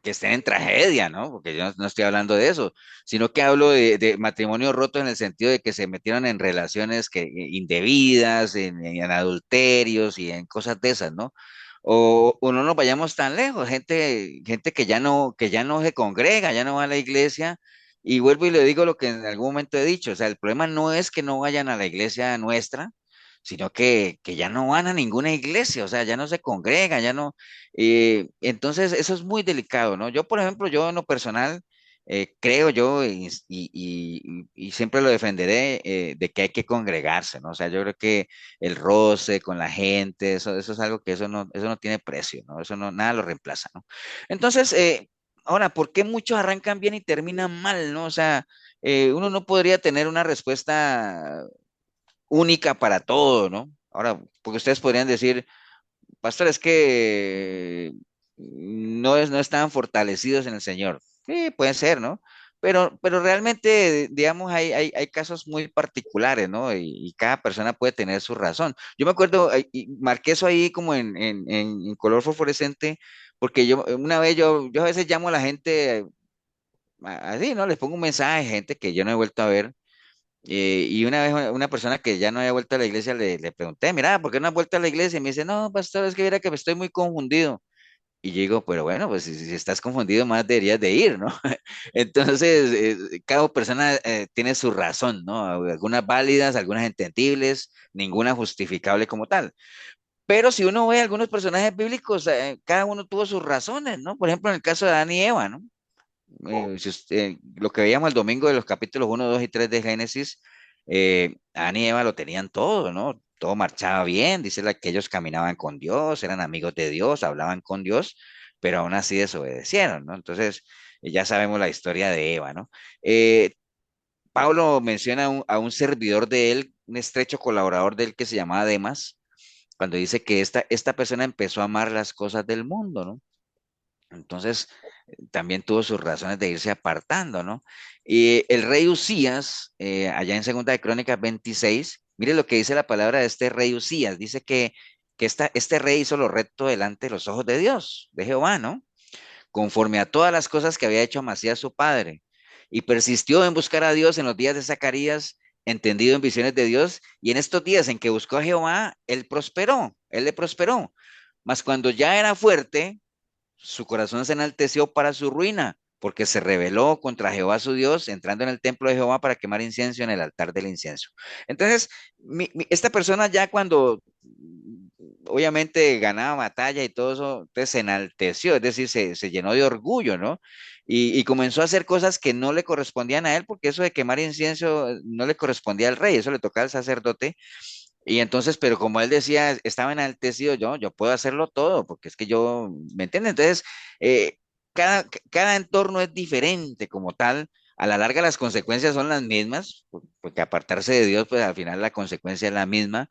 estén en tragedia, ¿no? Porque yo no estoy hablando de eso, sino que hablo de matrimonios rotos en el sentido de que se metieron en relaciones indebidas, en adulterios y en cosas de esas, ¿no? O no nos vayamos tan lejos, gente que ya no se congrega, ya no va a la iglesia, y vuelvo y le digo lo que en algún momento he dicho, o sea, el problema no es que no vayan a la iglesia nuestra, sino que ya no van a ninguna iglesia, o sea, ya no se congregan, ya no, entonces, eso es muy delicado, ¿no? Yo, por ejemplo, yo en lo personal, creo yo, y siempre lo defenderé, de que hay que congregarse, ¿no? O sea, yo creo que el roce con la gente, eso es algo que eso no tiene precio, ¿no? Eso no, nada lo reemplaza, ¿no? Entonces, ahora, ¿por qué muchos arrancan bien y terminan mal, ¿no? O sea, uno no podría tener una respuesta única para todo, ¿no? Ahora, porque ustedes podrían decir, pastor, es que no estaban fortalecidos en el Señor. Sí, puede ser, ¿no? Pero realmente, digamos, hay casos muy particulares, ¿no? Y cada persona puede tener su razón. Yo me acuerdo, y marqué eso ahí como en color fosforescente, porque una vez yo a veces llamo a la gente así, ¿no? Les pongo un mensaje, gente que yo no he vuelto a ver. Y una vez una persona que ya no había vuelto a la iglesia le pregunté, mira, ¿por qué no has vuelto a la iglesia? Y me dice, no, pastor, es que mira que me estoy muy confundido. Y yo digo, pero bueno, pues si estás confundido, más deberías de ir, ¿no? Entonces, cada persona tiene su razón, ¿no? Algunas válidas, algunas entendibles, ninguna justificable como tal. Pero si uno ve algunos personajes bíblicos, cada uno tuvo sus razones, ¿no? Por ejemplo, en el caso de Adán y Eva, ¿no? Lo que veíamos el domingo de los capítulos 1, 2 y 3 de Génesis, Adán y Eva lo tenían todo, ¿no? Todo marchaba bien, dice que ellos caminaban con Dios, eran amigos de Dios, hablaban con Dios, pero aún así desobedecieron, ¿no? Entonces, ya sabemos la historia de Eva, ¿no? Eh, Pablo menciona a un servidor de él, un estrecho colaborador de él que se llamaba Demas, cuando dice que esta persona empezó a amar las cosas del mundo, ¿no? Entonces, también tuvo sus razones de irse apartando, ¿no? Y el rey Usías, allá en Segunda de Crónicas 26, mire lo que dice la palabra de este rey Usías, dice que este rey hizo lo recto delante de los ojos de Dios, de Jehová, ¿no? Conforme a todas las cosas que había hecho Amasías su padre, y persistió en buscar a Dios en los días de Zacarías, entendido en visiones de Dios, y en estos días en que buscó a Jehová, él le prosperó. Mas cuando ya era fuerte, su corazón se enalteció para su ruina, porque se rebeló contra Jehová su Dios, entrando en el templo de Jehová para quemar incienso en el altar del incienso. Entonces, esta persona ya cuando obviamente ganaba batalla y todo eso, entonces se enalteció, es decir, se llenó de orgullo, ¿no? Y comenzó a hacer cosas que no le correspondían a él, porque eso de quemar incienso no le correspondía al rey, eso le tocaba al sacerdote. Y entonces, pero como él decía, estaba enaltecido yo puedo hacerlo todo, porque es que yo, ¿me entiende? Entonces, eh, cada entorno es diferente como tal. A la larga las consecuencias son las mismas, porque apartarse de Dios, pues al final la consecuencia es la misma,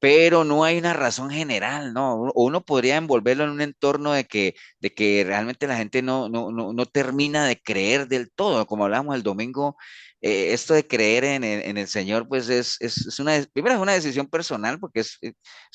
pero no hay una razón general, ¿no? O uno podría envolverlo en un entorno de que realmente la gente no termina de creer del todo, como hablábamos el domingo, esto de creer en el Señor, pues es primero es una decisión personal, porque es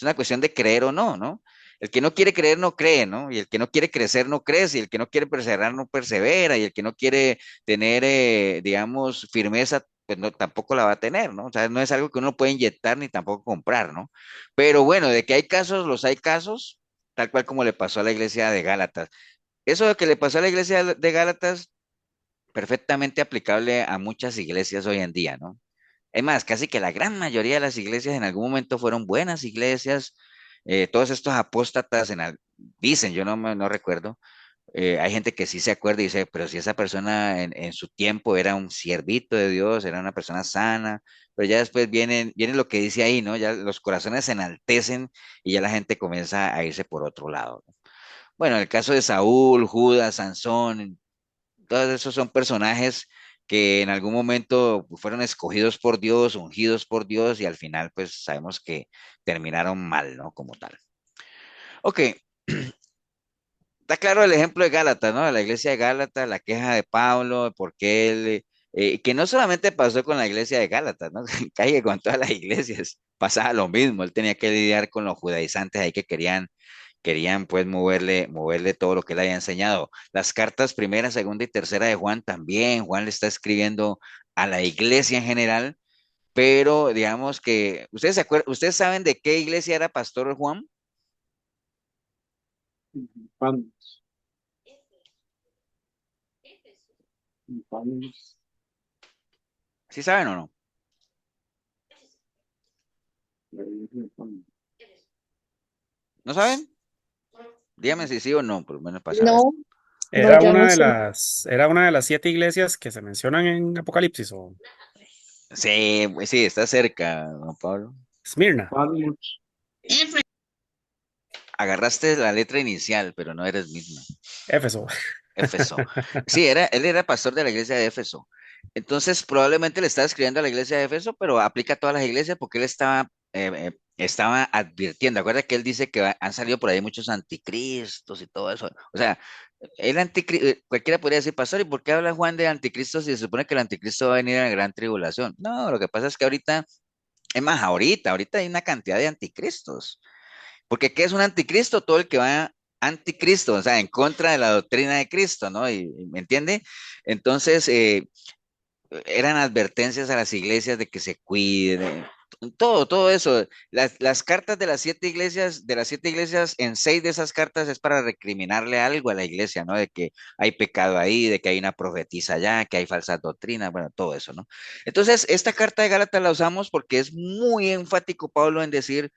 una cuestión de creer o no, ¿no? El que no quiere creer no cree, ¿no? Y el que no quiere crecer no crece, y el que no quiere perseverar no persevera, y el que no quiere tener, digamos, firmeza pues no, tampoco la va a tener, ¿no? O sea, no es algo que uno puede inyectar ni tampoco comprar, ¿no? Pero bueno, de que hay casos, los hay casos, tal cual como le pasó a la iglesia de Gálatas. Eso de que le pasó a la iglesia de Gálatas, perfectamente aplicable a muchas iglesias hoy en día, ¿no? Es más, casi que la gran mayoría de las iglesias en algún momento fueron buenas iglesias. Todos estos apóstatas dicen, yo no recuerdo, hay gente que sí se acuerda y dice, pero si esa persona en su tiempo era un siervito de Dios, era una persona sana, pero ya después viene lo que dice ahí, ¿no? Ya los corazones se enaltecen y ya la gente comienza a irse por otro lado, ¿no? Bueno, en el caso de Saúl, Judas, Sansón, todos esos son personajes que en algún momento fueron escogidos por Dios, ungidos por Dios y al final pues sabemos que terminaron mal, ¿no? Como tal. Ok, está claro el ejemplo de Gálatas, ¿no? De la iglesia de Gálatas, la queja de Pablo, porque él, que no solamente pasó con la iglesia de Gálatas, ¿no? Cae con todas las iglesias, pasaba lo mismo, él tenía que lidiar con los judaizantes ahí que querían pues moverle todo lo que él había enseñado. Las cartas primera, segunda y tercera de Juan también, Juan le está escribiendo a la iglesia en general, pero digamos que, ¿ustedes saben de qué iglesia era pastor Juan? Juan, ¿Sí saben o no? ¿No saben? Dígame si sí o no, por lo menos para saber. No, no, yo no sé. era una de las 7 iglesias que se mencionan en Apocalipsis o Sí, pues sí, está cerca, Juan Pablo. Esmirna, Agarraste la letra inicial, pero no eres misma. Éfeso. Éfeso. Sí, él era pastor de la iglesia de Éfeso. Entonces, probablemente le estaba escribiendo a la iglesia de Éfeso, pero aplica a todas las iglesias porque él estaba advirtiendo. Acuerda que él dice que han salido por ahí muchos anticristos y todo eso. O sea, cualquiera podría decir, pastor, ¿y por qué habla Juan de anticristo si se supone que el anticristo va a venir en la gran tribulación? No, lo que pasa es que ahorita, es más, ahorita hay una cantidad de anticristos. Porque ¿qué es un anticristo? Todo el que va anticristo, o sea, en contra de la doctrina de Cristo, ¿no? ¿Me entiende? Entonces, eran advertencias a las iglesias de que se cuiden, todo eso. Las cartas de las 7 iglesias, en 6 de esas cartas es para recriminarle algo a la iglesia, ¿no? De que hay pecado ahí, de que hay una profetisa allá, que hay falsas doctrinas, bueno, todo eso, ¿no? Entonces, esta carta de Gálatas la usamos porque es muy enfático Pablo en decir,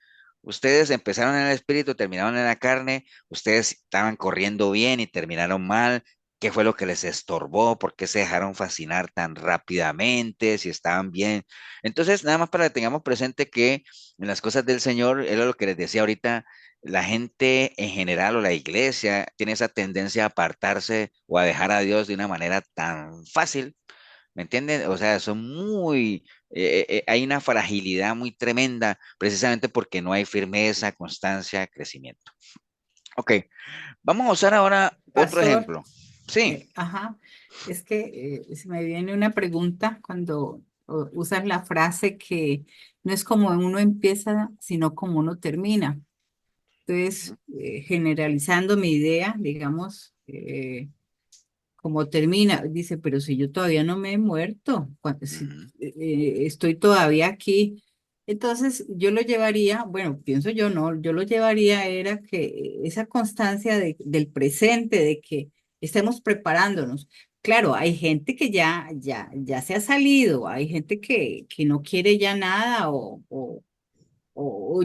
ustedes empezaron en el espíritu, terminaron en la carne, ustedes estaban corriendo bien y terminaron mal. ¿Qué fue lo que les estorbó? ¿Por qué se dejaron fascinar tan rápidamente? Si estaban bien. Entonces, nada más para que tengamos presente que en las cosas del Señor, era lo que les decía ahorita, la gente en general o la iglesia tiene esa tendencia a apartarse o a dejar a Dios de una manera tan fácil, ¿me entienden? O sea, hay una fragilidad muy tremenda precisamente porque no hay firmeza, constancia, crecimiento. Ok, vamos a usar ahora otro Pastor, ejemplo. Sí. ajá, es que se me viene una pregunta cuando usas la frase que no es como uno empieza, sino como uno termina. Entonces, generalizando mi idea, digamos, como termina, dice, pero si yo todavía no me he muerto, si, Ujú. estoy todavía aquí. Entonces yo lo llevaría, bueno, pienso yo no, yo lo llevaría era que esa constancia del presente, de que estemos preparándonos. Claro, hay gente que ya se ha salido, hay gente que no quiere ya nada o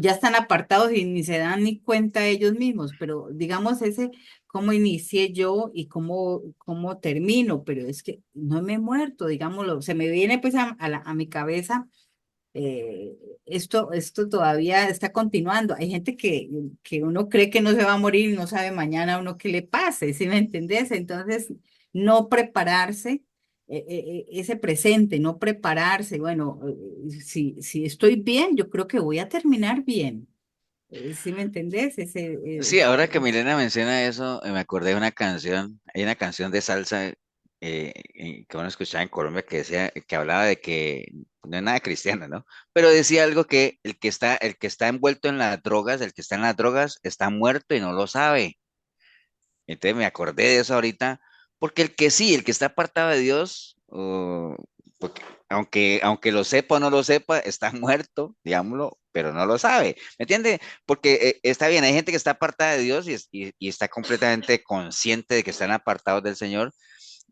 ya están apartados y ni se dan ni cuenta ellos mismos, pero digamos ese, cómo inicié yo y cómo termino, pero es que no me he muerto, digámoslo, se me viene pues a mi cabeza, eh, esto todavía está continuando. Hay gente que uno cree que no se va a morir y no sabe mañana a uno qué le pase, ¿sí me entendés? Entonces, no prepararse, ese presente, no prepararse, bueno, si estoy bien, yo creo que voy a terminar bien. ¿Sí me entendés? Sí, ahora que Milena menciona eso, me acordé de una canción, hay una canción de salsa que uno escuchaba en Colombia que decía, que hablaba de que no es nada cristiano, ¿no? Pero decía algo que el que está envuelto en las drogas, el que está en las drogas, está muerto y no lo sabe. Entonces me acordé de eso ahorita, porque el que sí, el que está apartado de Dios, porque aunque lo sepa o no lo sepa, está muerto, digámoslo, pero no lo sabe. ¿Me entiende? Porque está bien, hay gente que está apartada de Dios y está completamente consciente de que están apartados del Señor,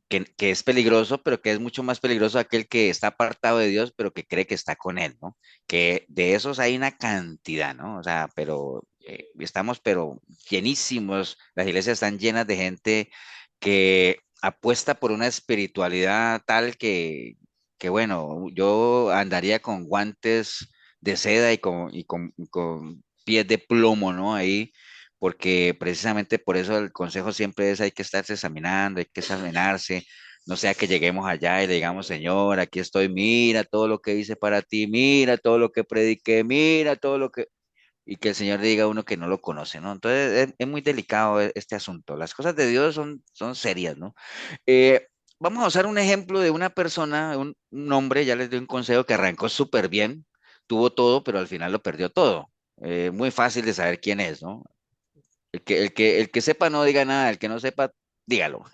que es peligroso, pero que es mucho más peligroso aquel que está apartado de Dios, pero que cree que está con Él, ¿no? Que de esos hay una cantidad, ¿no? O sea, pero estamos, pero llenísimos, las iglesias están llenas de gente que apuesta por una espiritualidad tal que bueno, yo andaría con guantes de seda y con pies de plomo, ¿no? Ahí porque precisamente por eso el consejo siempre es hay que estarse examinando, hay que examinarse, no sea que lleguemos allá y le digamos, Señor, aquí estoy, mira todo lo que hice para ti, mira todo lo que prediqué, mira todo lo que... Y que el Señor le diga a uno que no lo conoce, ¿no? Entonces es muy delicado este asunto. Las cosas de Dios son serias, ¿no? Eh, Vamos a usar un ejemplo de una persona, un hombre, ya les doy un consejo que arrancó súper bien, tuvo todo, pero al final lo perdió todo. Muy fácil de saber quién es, ¿no? El que sepa no diga nada, el que no sepa, dígalo.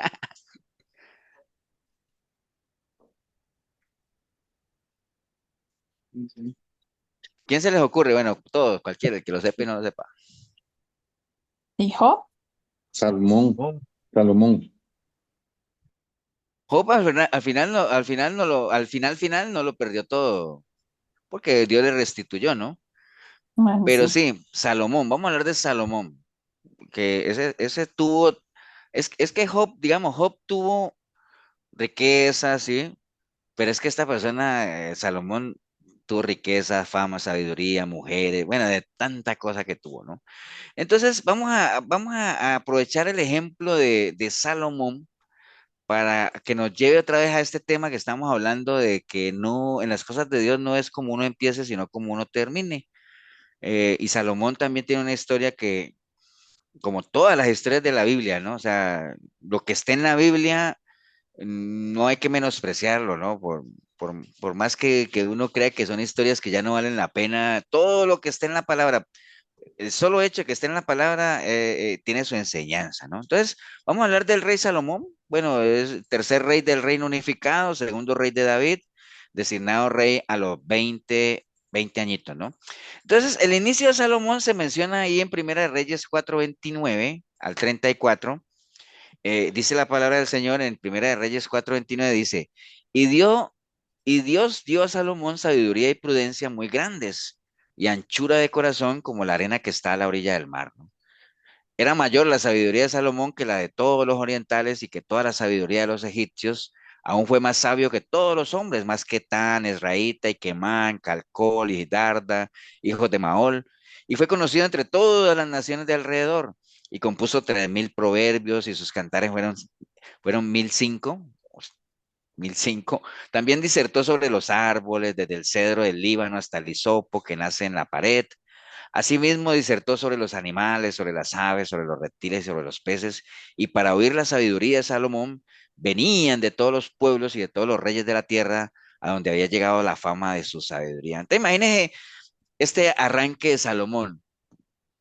¿Quién se les ocurre? Bueno, todos, cualquiera, el que lo sepa y no lo sepa. ¿Hijo? Salmón, Salomón. Job al final no lo perdió todo, porque Dios le restituyó, ¿no? Bueno, Pero sí. sí, Salomón, vamos a hablar de Salomón, que ese tuvo, es que Job, digamos, Job tuvo riqueza, sí, pero es que esta persona, Salomón, tuvo riqueza, fama, sabiduría, mujeres, bueno, de tanta cosa que tuvo, ¿no? Entonces, vamos a aprovechar el ejemplo de Salomón para que nos lleve otra vez a este tema que estamos hablando de que no, en las cosas de Dios no es como uno empiece, sino como uno termine. Y Salomón también tiene una historia que, como todas las historias de la Biblia, ¿no? O sea, lo que esté en la Biblia no hay que menospreciarlo, ¿no? Por más que uno crea que son historias que ya no valen la pena, todo lo que esté en la palabra, el solo hecho de que esté en la palabra tiene su enseñanza, ¿no? Entonces, vamos a hablar del rey Salomón. Bueno, es tercer rey del reino unificado, segundo rey de David, designado rey a los 20 añitos, ¿no? Entonces, el inicio de Salomón se menciona ahí en Primera de Reyes 4:29 al 34. Dice la palabra del Señor en Primera de Reyes 4:29, dice, y dio, y Dios dio a Salomón sabiduría y prudencia muy grandes y anchura de corazón como la arena que está a la orilla del mar, ¿no? Era mayor la sabiduría de Salomón que la de todos los orientales y que toda la sabiduría de los egipcios. Aún fue más sabio que todos los hombres, más que Tan, Esraíta, y Quemán, Calcol y Darda, hijos de Maol. Y fue conocido entre todas las naciones de alrededor. Y compuso 3.000 proverbios y sus cantares fueron 1.005. 1.005. También disertó sobre los árboles, desde el cedro del Líbano hasta el hisopo que nace en la pared. Asimismo, disertó sobre los animales, sobre las aves, sobre los reptiles y sobre los peces, y para oír la sabiduría de Salomón, venían de todos los pueblos y de todos los reyes de la tierra, a donde había llegado la fama de su sabiduría. Entonces, imagínese este arranque de Salomón.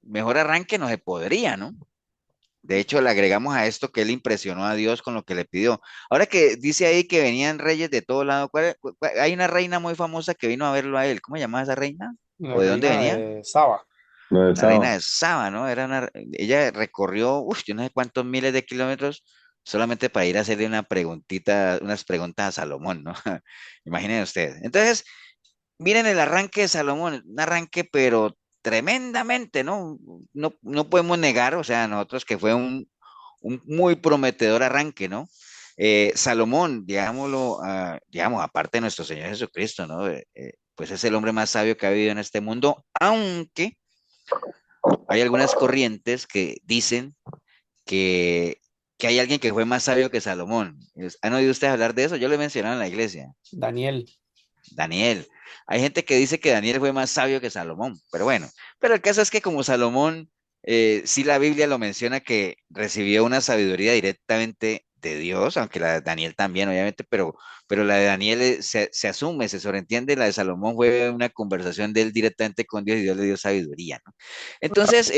Mejor arranque no se podría, ¿no? De hecho, le agregamos a esto que él impresionó a Dios con lo que le pidió. Ahora que dice ahí que venían reyes de todo lado, hay una reina muy famosa que vino a verlo a él. ¿Cómo se llamaba esa reina? La ¿O de dónde reina venía? de Saba. Lo de La reina Saba. de Saba, ¿no? Ella recorrió, yo no sé cuántos miles de kilómetros solamente para ir a hacerle una preguntita, unas preguntas a Salomón, ¿no? Imaginen ustedes. Entonces, miren el arranque de Salomón, un arranque pero tremendamente, ¿no? No podemos negar, o sea, nosotros que fue un muy prometedor arranque, ¿no? Salomón, digámoslo, digamos, aparte de nuestro Señor Jesucristo, ¿no? Pues es el hombre más sabio que ha vivido en este mundo, aunque hay algunas corrientes que dicen que, que hay alguien que fue más sabio que Salomón. ¿Han oído ustedes hablar de eso? Yo lo he mencionado en la iglesia. Daniel. Daniel. Hay gente que dice que Daniel fue más sabio que Salomón, pero bueno, pero el caso es que como Salomón, sí la Biblia lo menciona que recibió una sabiduría directamente de Dios, aunque la de Daniel también, obviamente, pero la de Daniel se asume, se sobreentiende, la de Salomón fue una conversación de él directamente con Dios y Dios le dio sabiduría, ¿no? Entonces,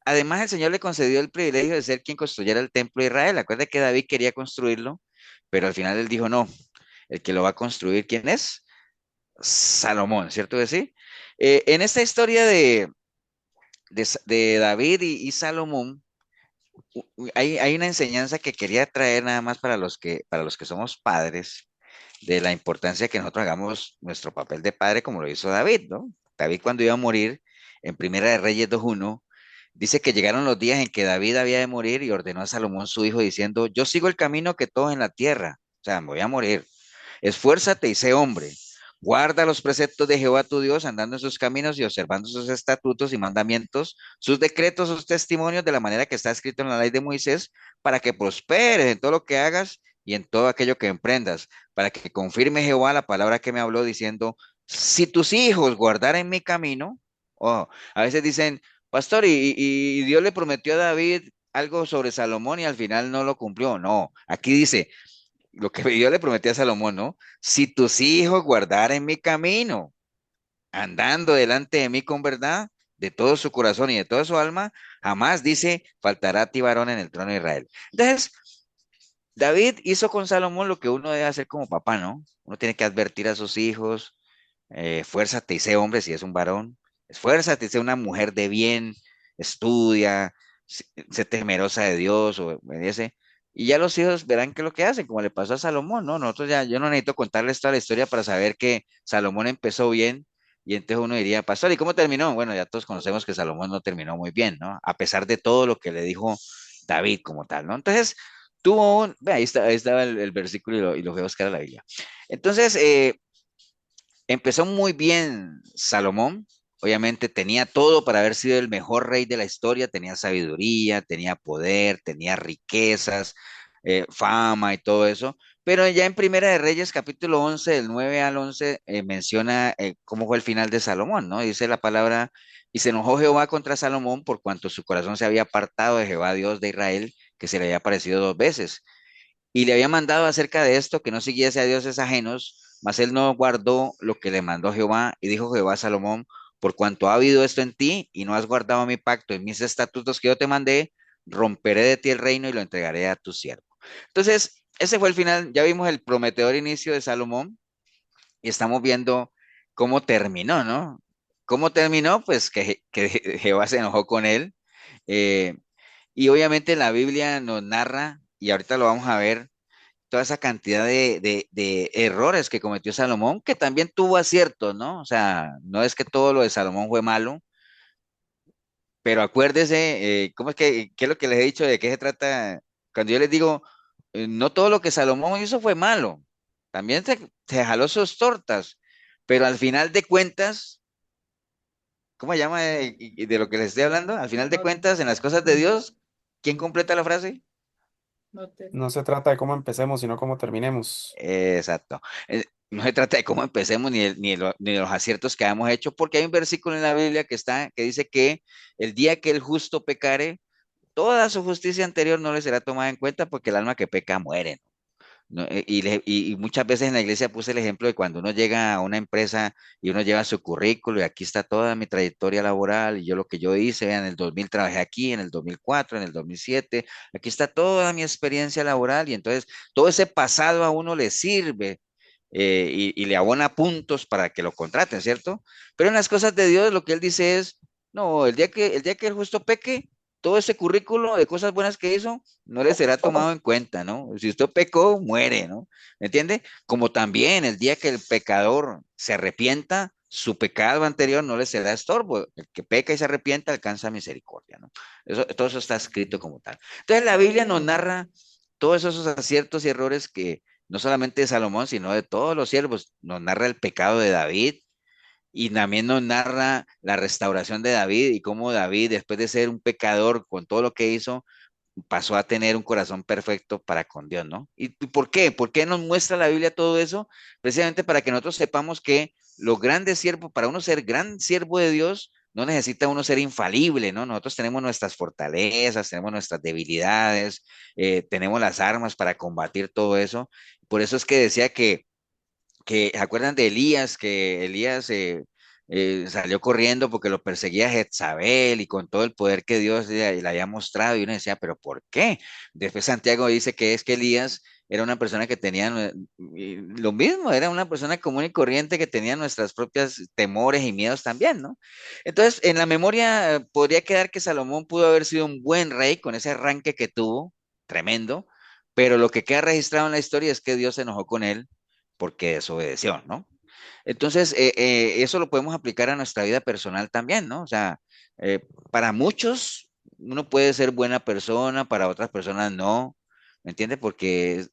además el Señor le concedió el privilegio de ser quien construyera el templo de Israel. Acuérdate que David quería construirlo, pero al final él dijo, no, el que lo va a construir, ¿quién es? Salomón, ¿cierto que sí? En esta historia de David y Salomón, hay una enseñanza que quería traer nada más para los que somos padres, de la importancia que nosotros hagamos nuestro papel de padre como lo hizo David, ¿no? David cuando iba a morir, en Primera de Reyes 2:1, dice que llegaron los días en que David había de morir y ordenó a Salomón su hijo diciendo, yo sigo el camino que todos en la tierra, o sea, me voy a morir. Esfuérzate y sé hombre. Guarda los preceptos de Jehová tu Dios, andando en sus caminos y observando sus estatutos y mandamientos, sus decretos, sus testimonios, de la manera que está escrito en la ley de Moisés, para que prosperes en todo lo que hagas y en todo aquello que emprendas, para que confirme Jehová la palabra que me habló diciendo, si tus hijos guardaren mi camino, oh, a veces dicen, pastor, y Dios le prometió a David algo sobre Salomón y al final no lo cumplió. No, aquí dice, lo que Dios le prometía a Salomón, ¿no? Si tus hijos guardaren mi camino, andando delante de mí con verdad, de todo su corazón y de toda su alma, jamás dice, faltará a ti varón en el trono de Israel. Entonces, David hizo con Salomón lo que uno debe hacer como papá, ¿no? Uno tiene que advertir a sus hijos, esfuérzate y sé hombre si es un varón, esfuérzate y sé una mujer de bien, estudia, sé temerosa de Dios, obedece. Y ya los hijos verán qué es lo que hacen, como le pasó a Salomón, ¿no? Nosotros ya, yo no necesito contarles toda la historia para saber que Salomón empezó bien, y entonces uno diría, pastor, ¿y cómo terminó? Bueno, ya todos conocemos que Salomón no terminó muy bien, ¿no? A pesar de todo lo que le dijo David como tal, ¿no? Entonces, ve, ahí estaba el versículo y lo voy a buscar en la Biblia. Entonces, empezó muy bien Salomón, obviamente tenía todo para haber sido el mejor rey de la historia, tenía sabiduría, tenía poder, tenía riquezas, fama y todo eso, pero ya en Primera de Reyes, capítulo 11, del 9 al 11, menciona cómo fue el final de Salomón, ¿no? Dice la palabra, y se enojó Jehová contra Salomón por cuanto su corazón se había apartado de Jehová, Dios de Israel, que se le había aparecido 2 veces y le había mandado acerca de esto que no siguiese a dioses ajenos, mas él no guardó lo que le mandó Jehová, y dijo Jehová a Salomón, por cuanto ha habido esto en ti, y no has guardado mi pacto y mis estatutos que yo te mandé, romperé de ti el reino y lo entregaré a tu siervo. Entonces, ese fue el final, ya vimos el prometedor inicio de Salomón, y estamos viendo cómo terminó, ¿no? ¿Cómo terminó? Pues que Jehová se enojó con él, eh, y obviamente la Biblia nos narra, y ahorita lo vamos a ver, toda esa cantidad de errores que cometió Salomón, que también tuvo aciertos, ¿no? O sea, no es que todo lo de Salomón fue malo, pero acuérdese, ¿cómo es qué es lo que les he dicho, de qué se trata? Cuando yo les digo, no todo lo que Salomón hizo fue malo, también se jaló sus tortas, pero al final de cuentas, ¿cómo se llama de lo que les estoy hablando? Al final de cuentas, en las cosas de Dios, ¿quién completa la frase? No se trata de cómo empecemos, sino cómo terminemos. Exacto. No se trata de cómo empecemos ni de los aciertos que hemos hecho, porque hay un versículo en la Biblia que dice que el día que el justo pecare, toda su justicia anterior no le será tomada en cuenta porque el alma que peca muere, ¿no? ¿no? Y muchas veces en la iglesia puse el ejemplo de cuando uno llega a una empresa y uno lleva su currículo y aquí está toda mi trayectoria laboral y yo lo que yo hice, vean, en el 2000 trabajé aquí, en el 2004, en el 2007, aquí está toda mi experiencia laboral y entonces todo ese pasado a uno le sirve y le abona puntos para que lo contraten, ¿cierto? Pero en las cosas de Dios lo que él dice es, no, el día que el justo peque, todo ese currículo de cosas buenas que hizo no le será tomado en cuenta, ¿no? Si usted pecó, muere, ¿no? ¿Me entiende? Como también el día que el pecador se arrepienta, su pecado anterior no le será estorbo. El que peca y se arrepienta alcanza misericordia, ¿no? Todo eso está escrito como tal. Entonces la Biblia nos narra todos esos aciertos y errores que no solamente de Salomón, sino de todos los siervos. Nos narra el pecado de David y también nos narra la restauración de David y cómo David, después de ser un pecador con todo lo que hizo, pasó a tener un corazón perfecto para con Dios, ¿no? ¿Y por qué? ¿Por qué nos muestra la Biblia todo eso? Precisamente para que nosotros sepamos que los grandes siervos, para uno ser gran siervo de Dios, no necesita uno ser infalible, ¿no? Nosotros tenemos nuestras fortalezas, tenemos nuestras debilidades, tenemos las armas para combatir todo eso. Por eso es que decía que ¿se acuerdan de Elías? Que Elías salió corriendo porque lo perseguía Jezabel y con todo el poder que Dios le había mostrado. Y uno decía, ¿pero por qué? Después Santiago dice que es que Elías era una persona que tenía lo mismo, era una persona común y corriente que tenía nuestras propias temores y miedos también, ¿no? Entonces, en la memoria podría quedar que Salomón pudo haber sido un buen rey con ese arranque que tuvo, tremendo, pero lo que queda registrado en la historia es que Dios se enojó con él porque desobedeció, ¿no? Entonces, eso lo podemos aplicar a nuestra vida personal también, ¿no? O sea, para muchos uno puede ser buena persona, para otras personas no, ¿me entiendes? Porque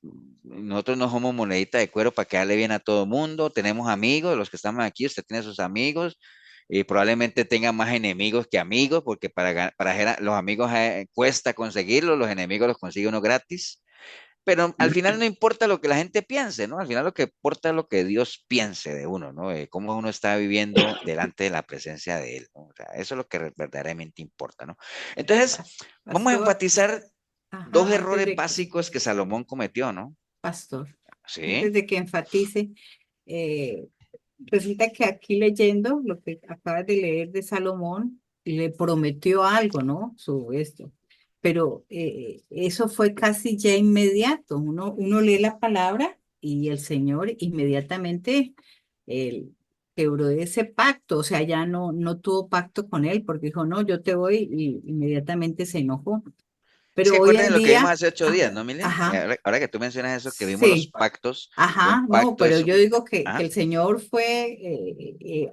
nosotros no somos monedita de cuero para quedarle bien a todo el mundo, tenemos amigos, los que estamos aquí, usted tiene sus amigos, y probablemente tenga más enemigos que amigos, porque los amigos cuesta conseguirlos, los enemigos los consigue uno gratis. Pero al final no importa lo que la gente piense, ¿no? Al final lo que importa es lo que Dios piense de uno, ¿no? Cómo uno está viviendo delante de la presencia de Él, ¿no? O sea, eso es lo que verdaderamente importa, ¿no? Entonces, vamos a Pastor, enfatizar dos ajá, antes errores de que, básicos que Salomón cometió, ¿no? pastor, antes Sí, de que enfatice, eh, resulta que aquí leyendo lo que acabas de leer de Salomón, le prometió algo, ¿no? Su esto. Pero eso fue casi ya inmediato. Uno lee la palabra y el Señor inmediatamente él, quebró ese pacto. O sea, ya no tuvo pacto con él porque dijo, no, yo te voy y inmediatamente se enojó. es Pero que hoy acuérdense en lo que vimos día, hace 8 días, ¿no, Mile? ajá, Ahora que tú mencionas eso, que vimos los sí. pactos, un Ajá, no, pacto pero es yo un... digo que ¿Ah? el Señor fue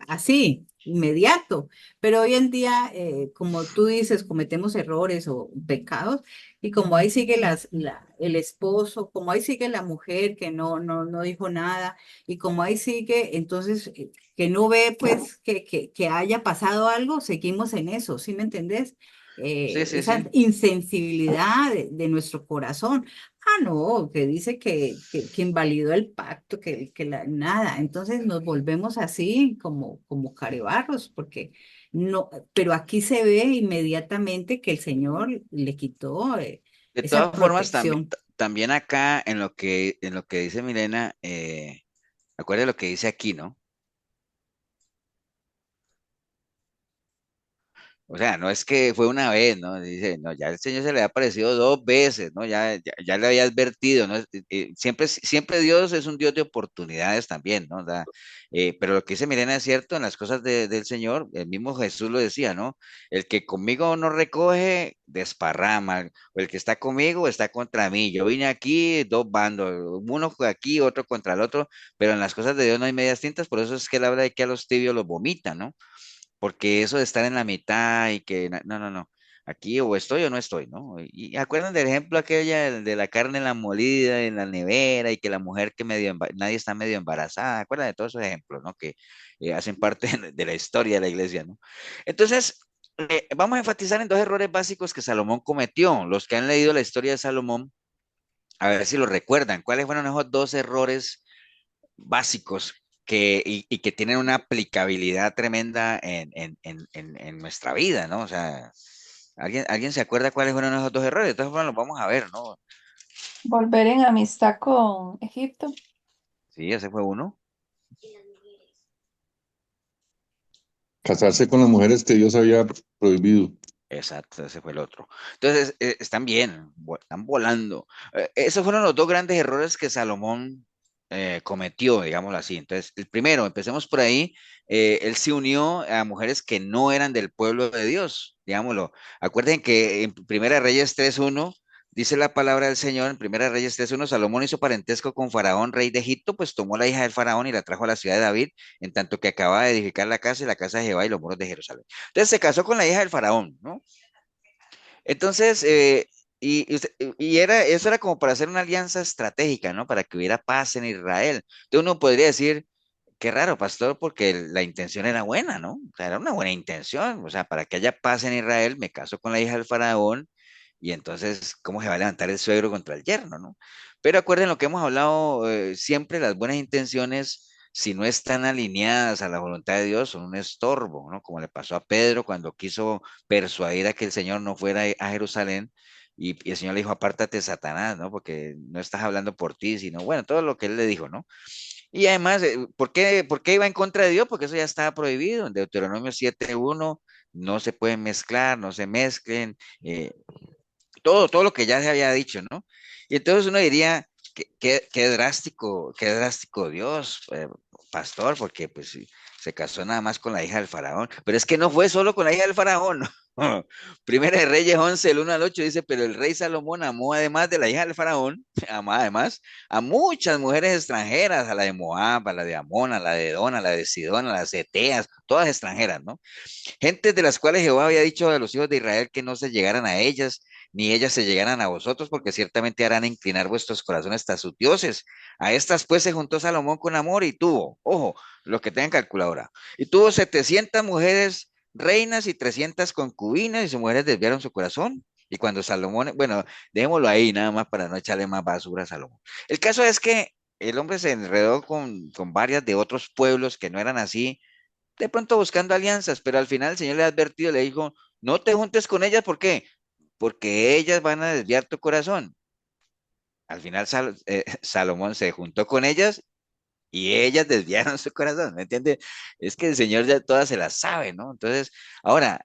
así, inmediato, pero hoy en día, como tú dices, cometemos errores o pecados y como ahí sigue el esposo, como ahí sigue la mujer que no dijo nada y como ahí sigue, entonces, que no ve pues que haya pasado algo, seguimos en eso, ¿sí me entendés? Sí, sí, Esa sí. insensibilidad de nuestro corazón. Ah, no, que dice que invalidó el pacto, nada. Entonces nos volvemos así como carebarros, porque no, pero aquí se ve inmediatamente que el Señor le quitó De esa todas formas, protección. también acá en lo que dice Milena, acuérdate lo que dice aquí, ¿no? O sea, no es que fue una vez, ¿no? Dice, no, ya el Señor se le ha aparecido 2 veces, ¿no? Ya le había advertido, ¿no? Siempre Dios es un Dios de oportunidades también, ¿no? O sea, pero lo que dice Milena es cierto, en las cosas del Señor, el mismo Jesús lo decía, ¿no? El que conmigo no recoge, desparrama, o el que está conmigo está contra mí. Yo vine aquí, dos bandos, uno aquí, otro contra el otro, pero en las cosas de Dios no hay medias tintas, por eso es que él habla de que a los tibios los vomitan, ¿no? Porque eso de estar en la mitad y que, no, no, no, aquí o estoy o no estoy, ¿no? Y acuerdan del ejemplo aquella de la carne en la molida, en la nevera y que la mujer que nadie está medio embarazada, ¿acuerdan de todos esos ejemplos, ¿no? Que hacen parte de la historia de la iglesia, ¿no? Entonces, vamos a enfatizar en dos errores básicos que Salomón cometió. Los que han leído la historia de Salomón, a ver si lo recuerdan. ¿Cuáles fueron esos dos errores básicos y que tienen una aplicabilidad tremenda en nuestra vida, ¿no? O sea, ¿alguien se acuerda cuáles fueron esos dos errores? Entonces, bueno, los vamos a ver, ¿no? Volver en amistad con Egipto. Sí, ese fue uno. Casarse con las mujeres que Dios había prohibido. Exacto, ese fue el otro. Entonces, están bien, están volando. Esos fueron los dos grandes errores que Salomón cometió, digámoslo así. Entonces, el primero, empecemos por ahí, él se unió a mujeres que no eran del pueblo de Dios, digámoslo. Acuerden que en Primera Reyes 3:1 dice la palabra del Señor, en Primera Reyes 3:1, Salomón hizo parentesco con Faraón, rey de Egipto, pues tomó la hija del Faraón y la trajo a la ciudad de David, en tanto que acababa de edificar la casa y la casa de Jehová y los muros de Jerusalén. Entonces se casó con la hija del Faraón, ¿no? Entonces, eso era como para hacer una alianza estratégica, ¿no? Para que hubiera paz en Israel. Entonces uno podría decir, qué raro, pastor, porque la intención era buena, ¿no? O sea, era una buena intención. O sea, para que haya paz en Israel, me caso con la hija del faraón y entonces, ¿cómo se va a levantar el suegro contra el yerno, no? Pero acuerden lo que hemos hablado siempre, las buenas intenciones, si no están alineadas a la voluntad de Dios, son un estorbo, ¿no? Como le pasó a Pedro cuando quiso persuadir a que el Señor no fuera a Jerusalén. Y el Señor le dijo, apártate, Satanás, ¿no? Porque no estás hablando por ti, sino, bueno, todo lo que él le dijo, ¿no? Y además, ¿por qué iba en contra de Dios? Porque eso ya estaba prohibido. En Deuteronomio 7:1 no se pueden mezclar, no se mezclen, todo lo que ya se había dicho, ¿no? Y entonces uno diría, qué drástico Dios, pastor, porque pues sí, se casó nada más con la hija del faraón. Pero es que no fue solo con la hija del faraón, ¿no? Primera de Reyes 11, el 1 al 8 dice, pero el rey Salomón amó además de la hija del faraón, amó además a muchas mujeres extranjeras, a la de Moab, a la de Amón, a la de Edom, a la de Sidón, a las Eteas, todas extranjeras, ¿no? Gentes de las cuales Jehová había dicho a los hijos de Israel que no se llegaran a ellas, ni ellas se llegaran a vosotros, porque ciertamente harán inclinar vuestros corazones hasta sus dioses. A estas pues se juntó Salomón con amor y tuvo, ojo, los que tengan calculadora, y tuvo 700 mujeres reinas y 300 concubinas, y sus mujeres desviaron su corazón. Y cuando Salomón, bueno, dejémoslo ahí nada más para no echarle más basura a Salomón. El caso es que el hombre se enredó con varias de otros pueblos que no eran así, de pronto buscando alianzas, pero al final el Señor le ha advertido, le dijo, no te juntes con ellas, ¿por qué? Porque ellas van a desviar tu corazón. Al final Salomón se juntó con ellas y ellas desviaron su corazón, ¿me entiendes? Es que el Señor ya todas se las sabe, ¿no? Entonces, ahora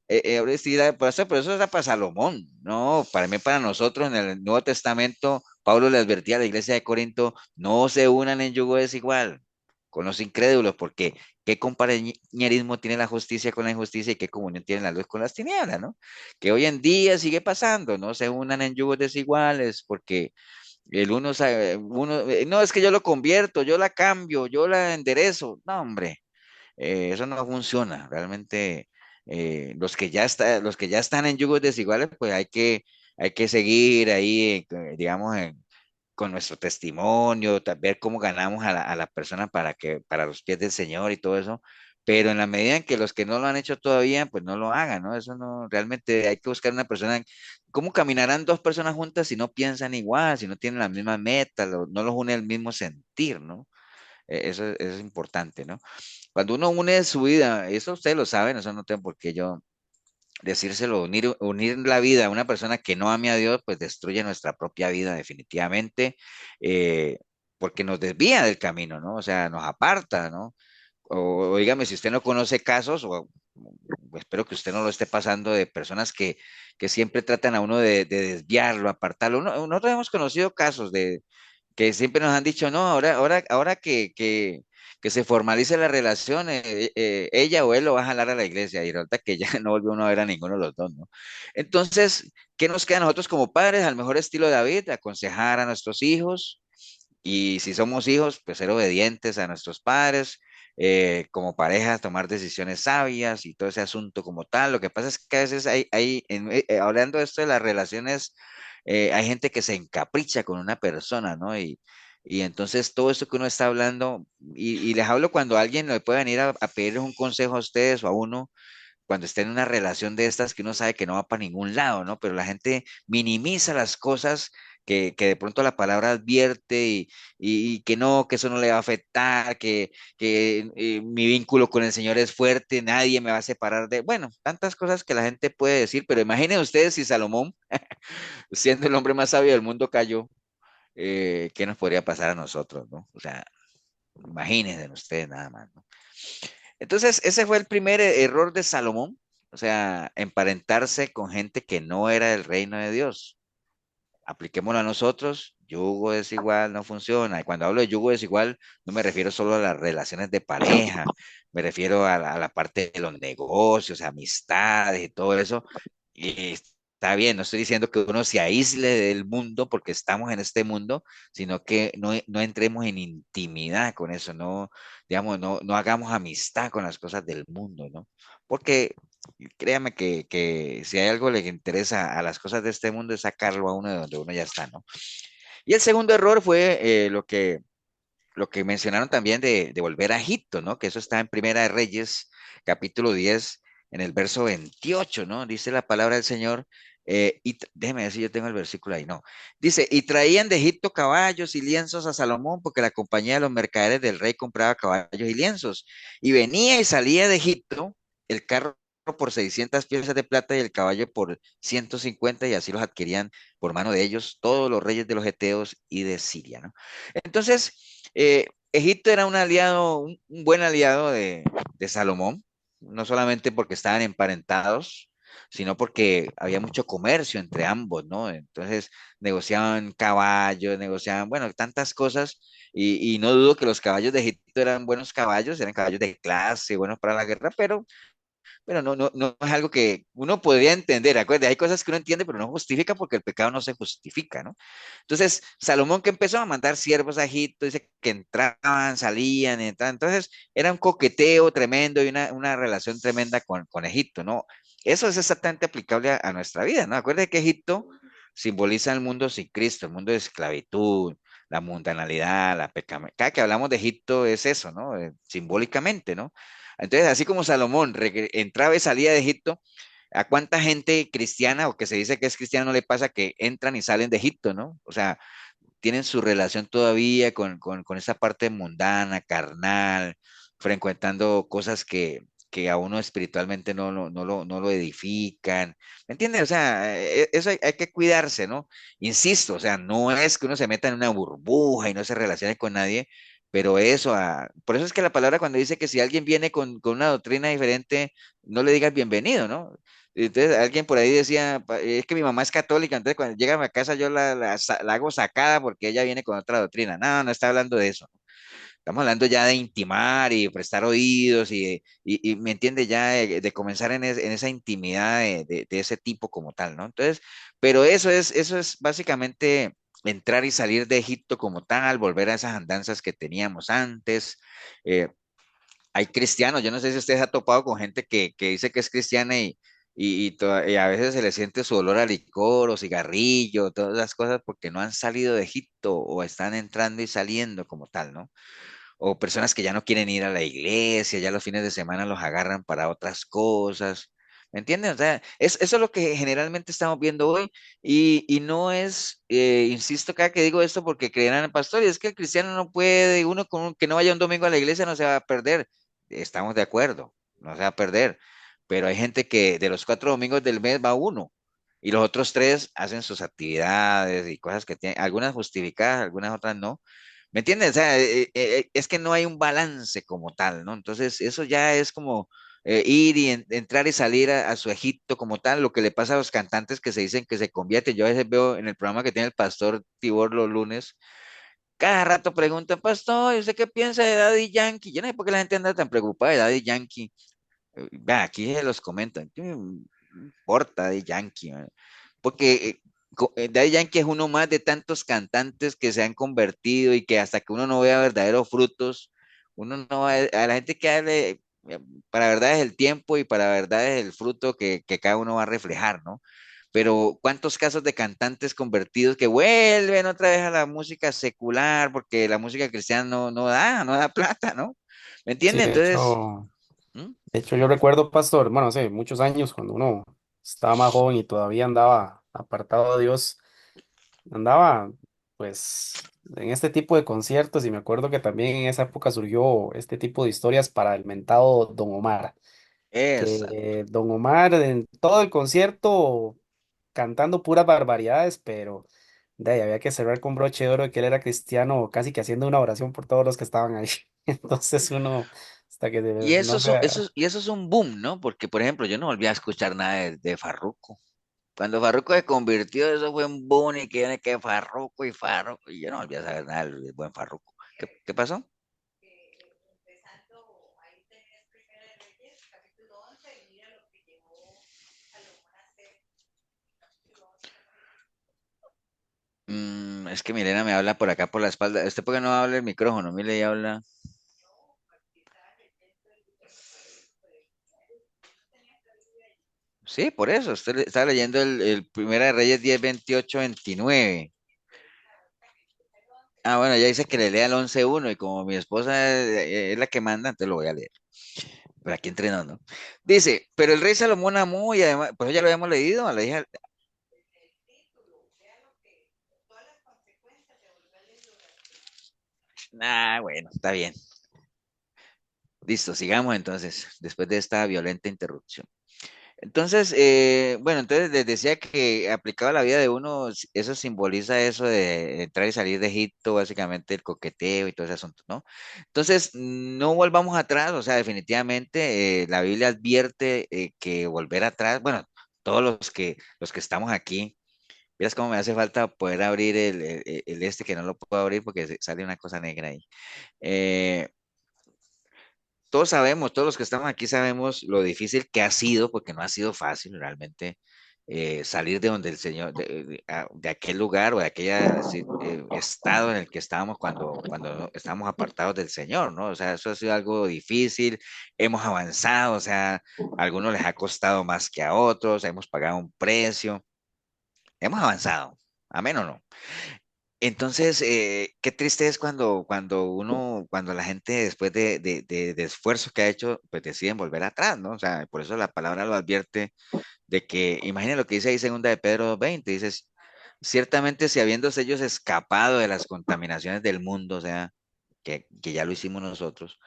sí, por eso está para Salomón, ¿no? Para mí, para nosotros en el Nuevo Testamento, Pablo le advertía a la iglesia de Corinto, no se unan en yugo desigual con los incrédulos, porque qué compañerismo tiene la justicia con la injusticia y qué comunión tiene la luz con las tinieblas, ¿no? Que hoy en día sigue pasando, no se unan en yugos desiguales, porque el uno sabe, no, es que yo lo convierto, yo la cambio, yo la enderezo. No, hombre, eso no funciona. Realmente, los que ya están en yugos desiguales, pues hay que seguir ahí, digamos, con nuestro testimonio, ver cómo ganamos a la persona para los pies del Señor y todo eso. Pero en la medida en que los que no lo han hecho todavía, pues no lo hagan, ¿no? Eso no, realmente hay que buscar una persona. ¿Cómo caminarán dos personas juntas si no piensan igual, si no tienen la misma meta, no los une el mismo sentir, ¿no? Eso es importante, ¿no? Cuando uno une su vida, eso ustedes lo saben, eso no tengo por qué yo decírselo, unir la vida a una persona que no ame a Dios, pues destruye nuestra propia vida definitivamente, eh, porque nos desvía del camino, ¿no? O sea, nos aparta, ¿no? O dígame, si usted no conoce casos, o espero que usted no lo esté pasando de personas que siempre tratan a uno de desviarlo, apartarlo. Nosotros hemos conocido casos que siempre nos han dicho, no, ahora que se formalice la relación, ella o él lo va a jalar a la iglesia y resulta que ya no volvió uno a ver a ninguno de los dos, ¿no? Entonces, ¿qué nos queda a nosotros como padres? Al mejor estilo de David, aconsejar a nuestros hijos y si somos hijos, pues ser obedientes a nuestros padres. Como pareja, tomar decisiones sabias y todo ese asunto como tal. Lo que pasa es que a veces hablando de esto de las relaciones, hay gente que se encapricha con una persona, ¿no? Y entonces todo esto que uno está hablando, y les hablo cuando alguien le puede venir a pedirles un consejo a ustedes o a uno, cuando está en una relación de estas que uno sabe que no va para ningún lado, ¿no? Pero la gente minimiza las cosas que de pronto la palabra advierte y que no, que eso no le va a afectar, que mi vínculo con el Señor es fuerte, nadie me va a separar de, bueno, tantas cosas que la gente puede decir, pero imaginen ustedes si Salomón, siendo el hombre más sabio del mundo, cayó. ¿qué nos podría pasar a nosotros, ¿no? O sea, imagínense ustedes nada más, ¿no? Entonces, ese fue el primer error de Salomón, o sea, emparentarse con gente que no era del reino de Dios. Apliquémoslo a nosotros, yugo desigual no funciona. Y cuando hablo de yugo desigual, no me refiero solo a las relaciones de pareja, me refiero a la parte de los negocios, amistades y todo eso. Y está bien, no estoy diciendo que uno se aísle del mundo porque estamos en este mundo, sino que no entremos en intimidad con eso, no, digamos, no hagamos amistad con las cosas del mundo, ¿no? Porque créame que si hay algo le interesa a las cosas de este mundo es sacarlo a uno de donde uno ya está, ¿no? Y el segundo error fue lo que mencionaron también de volver a Egipto, ¿no? Que eso está en Primera de Reyes, capítulo 10 en el verso 28, ¿no? Dice la palabra del Señor, déjeme decir, yo tengo el versículo ahí, no. Dice, y traían de Egipto caballos y lienzos a Salomón, porque la compañía de los mercaderes del rey compraba caballos y lienzos. Y venía y salía de Egipto el carro por 600 piezas de plata y el caballo por 150, y así los adquirían por mano de ellos todos los reyes de los Eteos y de Siria, ¿no? Entonces, Egipto era un aliado, un buen aliado de Salomón, no solamente porque estaban emparentados, sino porque había mucho comercio entre ambos, ¿no? Entonces negociaban caballos, negociaban, bueno, tantas cosas, y no dudo que los caballos de Egipto eran buenos caballos, eran caballos de clase, buenos para la guerra, pero no es algo que uno podría entender, acuérdate, hay cosas que uno entiende, pero no justifica porque el pecado no se justifica, ¿no? Entonces, Salomón que empezó a mandar siervos a Egipto, dice que entraban, salían, entraban, entonces era un coqueteo tremendo y una relación tremenda con Egipto, ¿no? Eso es exactamente aplicable a nuestra vida, ¿no? Acuérdate que Egipto simboliza el mundo sin Cristo, el mundo de esclavitud, la mundanalidad, la pecaminosidad. Cada que hablamos de Egipto es eso, ¿no? Simbólicamente, ¿no? Entonces, así como Salomón entraba y salía de Egipto, ¿a cuánta gente cristiana o que se dice que es cristiana no le pasa que entran y salen de Egipto, ¿no? O sea, tienen su relación todavía con esa parte mundana, carnal, frecuentando cosas que a uno espiritualmente no lo edifican. ¿Me entiendes? O sea, eso hay que cuidarse, ¿no? Insisto, o sea, no es que uno se meta en una burbuja y no se relacione con nadie, pero eso, por eso es que la palabra cuando dice que si alguien viene con una doctrina diferente, no le digas bienvenido, ¿no? Entonces alguien por ahí decía, es que mi mamá es católica, entonces cuando llega a mi casa yo la hago sacada porque ella viene con otra doctrina. No, no está hablando de eso. Estamos hablando ya de intimar y prestar oídos y me entiende ya de comenzar en esa intimidad de ese tipo como tal, ¿no? Entonces, pero eso es básicamente entrar y salir de Egipto como tal, volver a esas andanzas que teníamos antes. eh, Hay cristianos, yo no sé si usted se ha topado con gente que dice que es cristiana y a veces se le siente su olor a licor o cigarrillo, todas las cosas porque no han salido de Egipto o están entrando y saliendo como tal, ¿no? O personas que ya no quieren ir a la iglesia, ya los fines de semana los agarran para otras cosas. ¿Me entienden? O sea, eso es lo que generalmente estamos viendo hoy y no es, insisto cada que digo esto porque creerán el pastor, y es que el cristiano no puede, uno que no vaya un domingo a la iglesia no se va a perder. Estamos de acuerdo, no se va a perder, pero hay gente que de los 4 domingos del mes va uno y los otros 3 hacen sus actividades y cosas que tienen, algunas justificadas, algunas otras no. ¿Me entiendes? O sea, es que no hay un balance como tal, ¿no? Entonces, eso ya es como ir y entrar y salir a su Egipto como tal, lo que le pasa a los cantantes que se dicen que se convierten. Yo a veces veo en el programa que tiene el pastor Tibor los lunes, cada rato pregunta, pastor, ¿y usted qué piensa de Daddy Yankee? Yo no sé por qué la gente anda tan preocupada de Daddy Yankee. Vea, aquí se los comentan. ¿Qué me importa Daddy Yankee? Porque Daddy Yankee es uno más de tantos cantantes que se han convertido y que hasta que uno no vea verdaderos frutos, uno no va a la gente que hable, para verdad es el tiempo y para verdad es el fruto que cada uno va a reflejar, ¿no? Pero cuántos casos de cantantes convertidos que vuelven otra vez a la música secular porque la música cristiana no da plata, ¿no? ¿Me Sí, entiendes? Entonces, ¿Mm? de hecho yo recuerdo, pastor, bueno, hace muchos años cuando uno estaba más joven y todavía andaba apartado de Dios, andaba pues en este tipo de conciertos y me acuerdo que también en esa época surgió este tipo de historias para el mentado Don Omar, Esa. que Don Omar en todo el concierto cantando puras barbaridades, pero De ahí había que cerrar con broche de oro de que él era cristiano, casi que haciendo una oración por todos los que estaban ahí. Entonces uno, hasta que Y no se... eso es un boom, ¿no? Porque, por ejemplo, yo no volví a escuchar nada de Farruko. Cuando Farruko se convirtió, eso fue un boom y que Farruko y Farruko. Y yo no volví a saber nada del buen Farruko. ¿Qué pasó? Es que Milena me habla por acá por la espalda. ¿Este por qué no habla el micrófono? Mire y habla. Sí, por eso. Usted estaba leyendo el Primera de Reyes 10, 28, 29. Ah, bueno, ya dice que le lea el 11:1 y como mi esposa es la que manda, entonces lo voy a leer. Pero aquí entrenó, ¿no? Dice, pero el rey Salomón amó y además, pues ya lo habíamos leído, le dije, bueno, está bien. Listo, sigamos entonces, después de esta violenta interrupción. Entonces, bueno, entonces les decía que aplicado a la vida de uno, eso simboliza eso de entrar y salir de Egipto, básicamente el coqueteo y todo ese asunto, ¿no? Entonces, no volvamos atrás, o sea, definitivamente la Biblia advierte que volver atrás, bueno, todos los que estamos aquí, miras cómo me hace falta poder abrir el este que no lo puedo abrir porque sale una cosa negra ahí. Eh, todos sabemos, todos los que estamos aquí sabemos lo difícil que ha sido, porque no ha sido fácil realmente salir de donde el Señor, de aquel lugar o de aquel estado en el que estábamos cuando no- estábamos apartados del Señor, ¿no? O sea, eso ha sido algo difícil, hemos avanzado, o sea, a algunos les ha costado más que a otros, hemos pagado un precio, hemos avanzado, amén o no. Entonces, qué triste es cuando la gente después de esfuerzo que ha hecho, pues deciden volver atrás, ¿no? O sea, por eso la palabra lo advierte de que, imaginen lo que dice ahí segunda de Pedro 20, dice, ciertamente si habiéndose ellos escapado de las contaminaciones del mundo, o sea, que ya lo hicimos nosotros,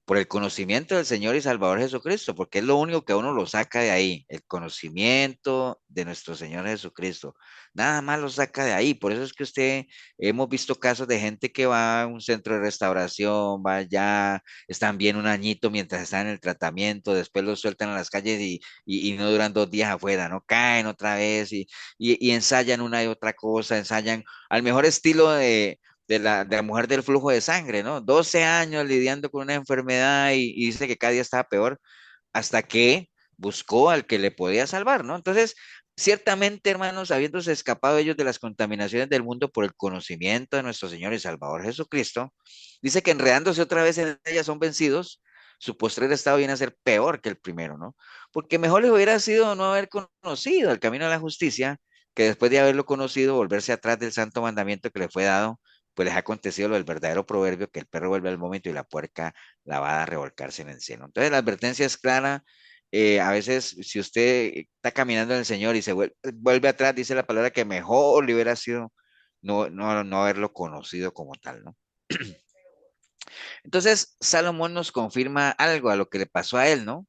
por el conocimiento del Señor y Salvador Jesucristo, porque es lo único que a uno lo saca de ahí, el conocimiento de nuestro Señor Jesucristo. Nada más lo saca de ahí. Por eso es que hemos visto casos de gente que va a un centro de restauración, va allá, están bien un añito mientras están en el tratamiento, después los sueltan a las calles y no duran 2 días afuera, ¿no? Caen otra vez y ensayan una y otra cosa, ensayan al mejor estilo de la mujer del flujo de sangre, ¿no? 12 años lidiando con una enfermedad y dice que cada día estaba peor hasta que buscó al que le podía salvar, ¿no? Entonces, ciertamente, hermanos, habiéndose escapado ellos de las contaminaciones del mundo por el conocimiento de nuestro Señor y Salvador Jesucristo, dice que enredándose otra vez en ellas son vencidos, su postrer estado viene a ser peor que el primero, ¿no? Porque mejor les hubiera sido no haber conocido el camino de la justicia que después de haberlo conocido, volverse atrás del santo mandamiento que le fue dado, pues les ha acontecido lo del verdadero proverbio, que el perro vuelve al vómito y la puerca lavada a revolcarse en el cielo. Entonces la advertencia es clara. A veces, si usted está caminando en el Señor y se vuelve atrás, dice la palabra que mejor le hubiera sido no haberlo conocido como tal, ¿no? Entonces, Salomón nos confirma algo a lo que le pasó a él, ¿no?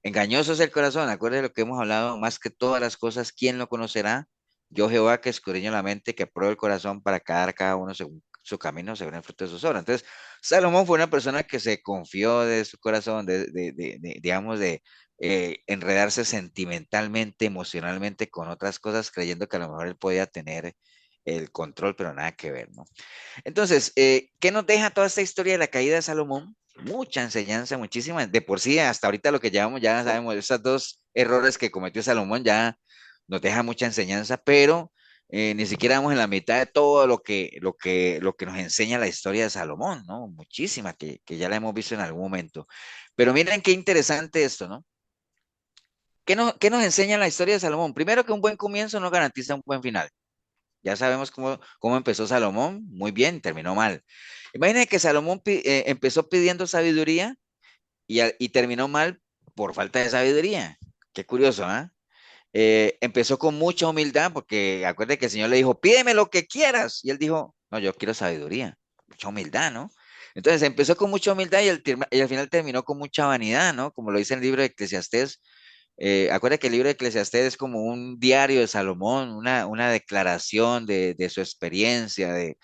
Engañoso es el corazón, acuérdate de lo que hemos hablado, más que todas las cosas, ¿quién lo conocerá? Yo Jehová que escudriño la mente, que pruebo el corazón para dar cada uno según su camino, según el fruto de sus obras. Entonces, Salomón fue una persona que se confió de su corazón, digamos, de enredarse sentimentalmente, emocionalmente con otras cosas, creyendo que a lo mejor él podía tener el control, pero nada que ver, ¿no? Entonces, ¿qué nos deja toda esta historia de la caída de Salomón? Mucha enseñanza, muchísima. De por sí, hasta ahorita lo que llevamos, ya sabemos, esos dos errores que cometió Salomón ya nos deja mucha enseñanza, pero ni siquiera vamos en la mitad de todo lo que nos enseña la historia de Salomón, ¿no? Muchísima, que ya la hemos visto en algún momento. Pero miren qué interesante esto, ¿no? ¿Qué nos enseña la historia de Salomón? Primero que un buen comienzo no garantiza un buen final. Ya sabemos cómo empezó Salomón, muy bien, terminó mal. Imagínense que Salomón empezó pidiendo sabiduría y terminó mal por falta de sabiduría. Qué curioso, ¿ah? Empezó con mucha humildad porque acuérdate que el Señor le dijo, pídeme lo que quieras. Y él dijo, no, yo quiero sabiduría. Mucha humildad, ¿no? Entonces empezó con mucha humildad y al final terminó con mucha vanidad, ¿no? Como lo dice el libro de Eclesiastés, Acuérdate que el libro de Eclesiastés es como un diario de Salomón, una declaración de su experiencia, de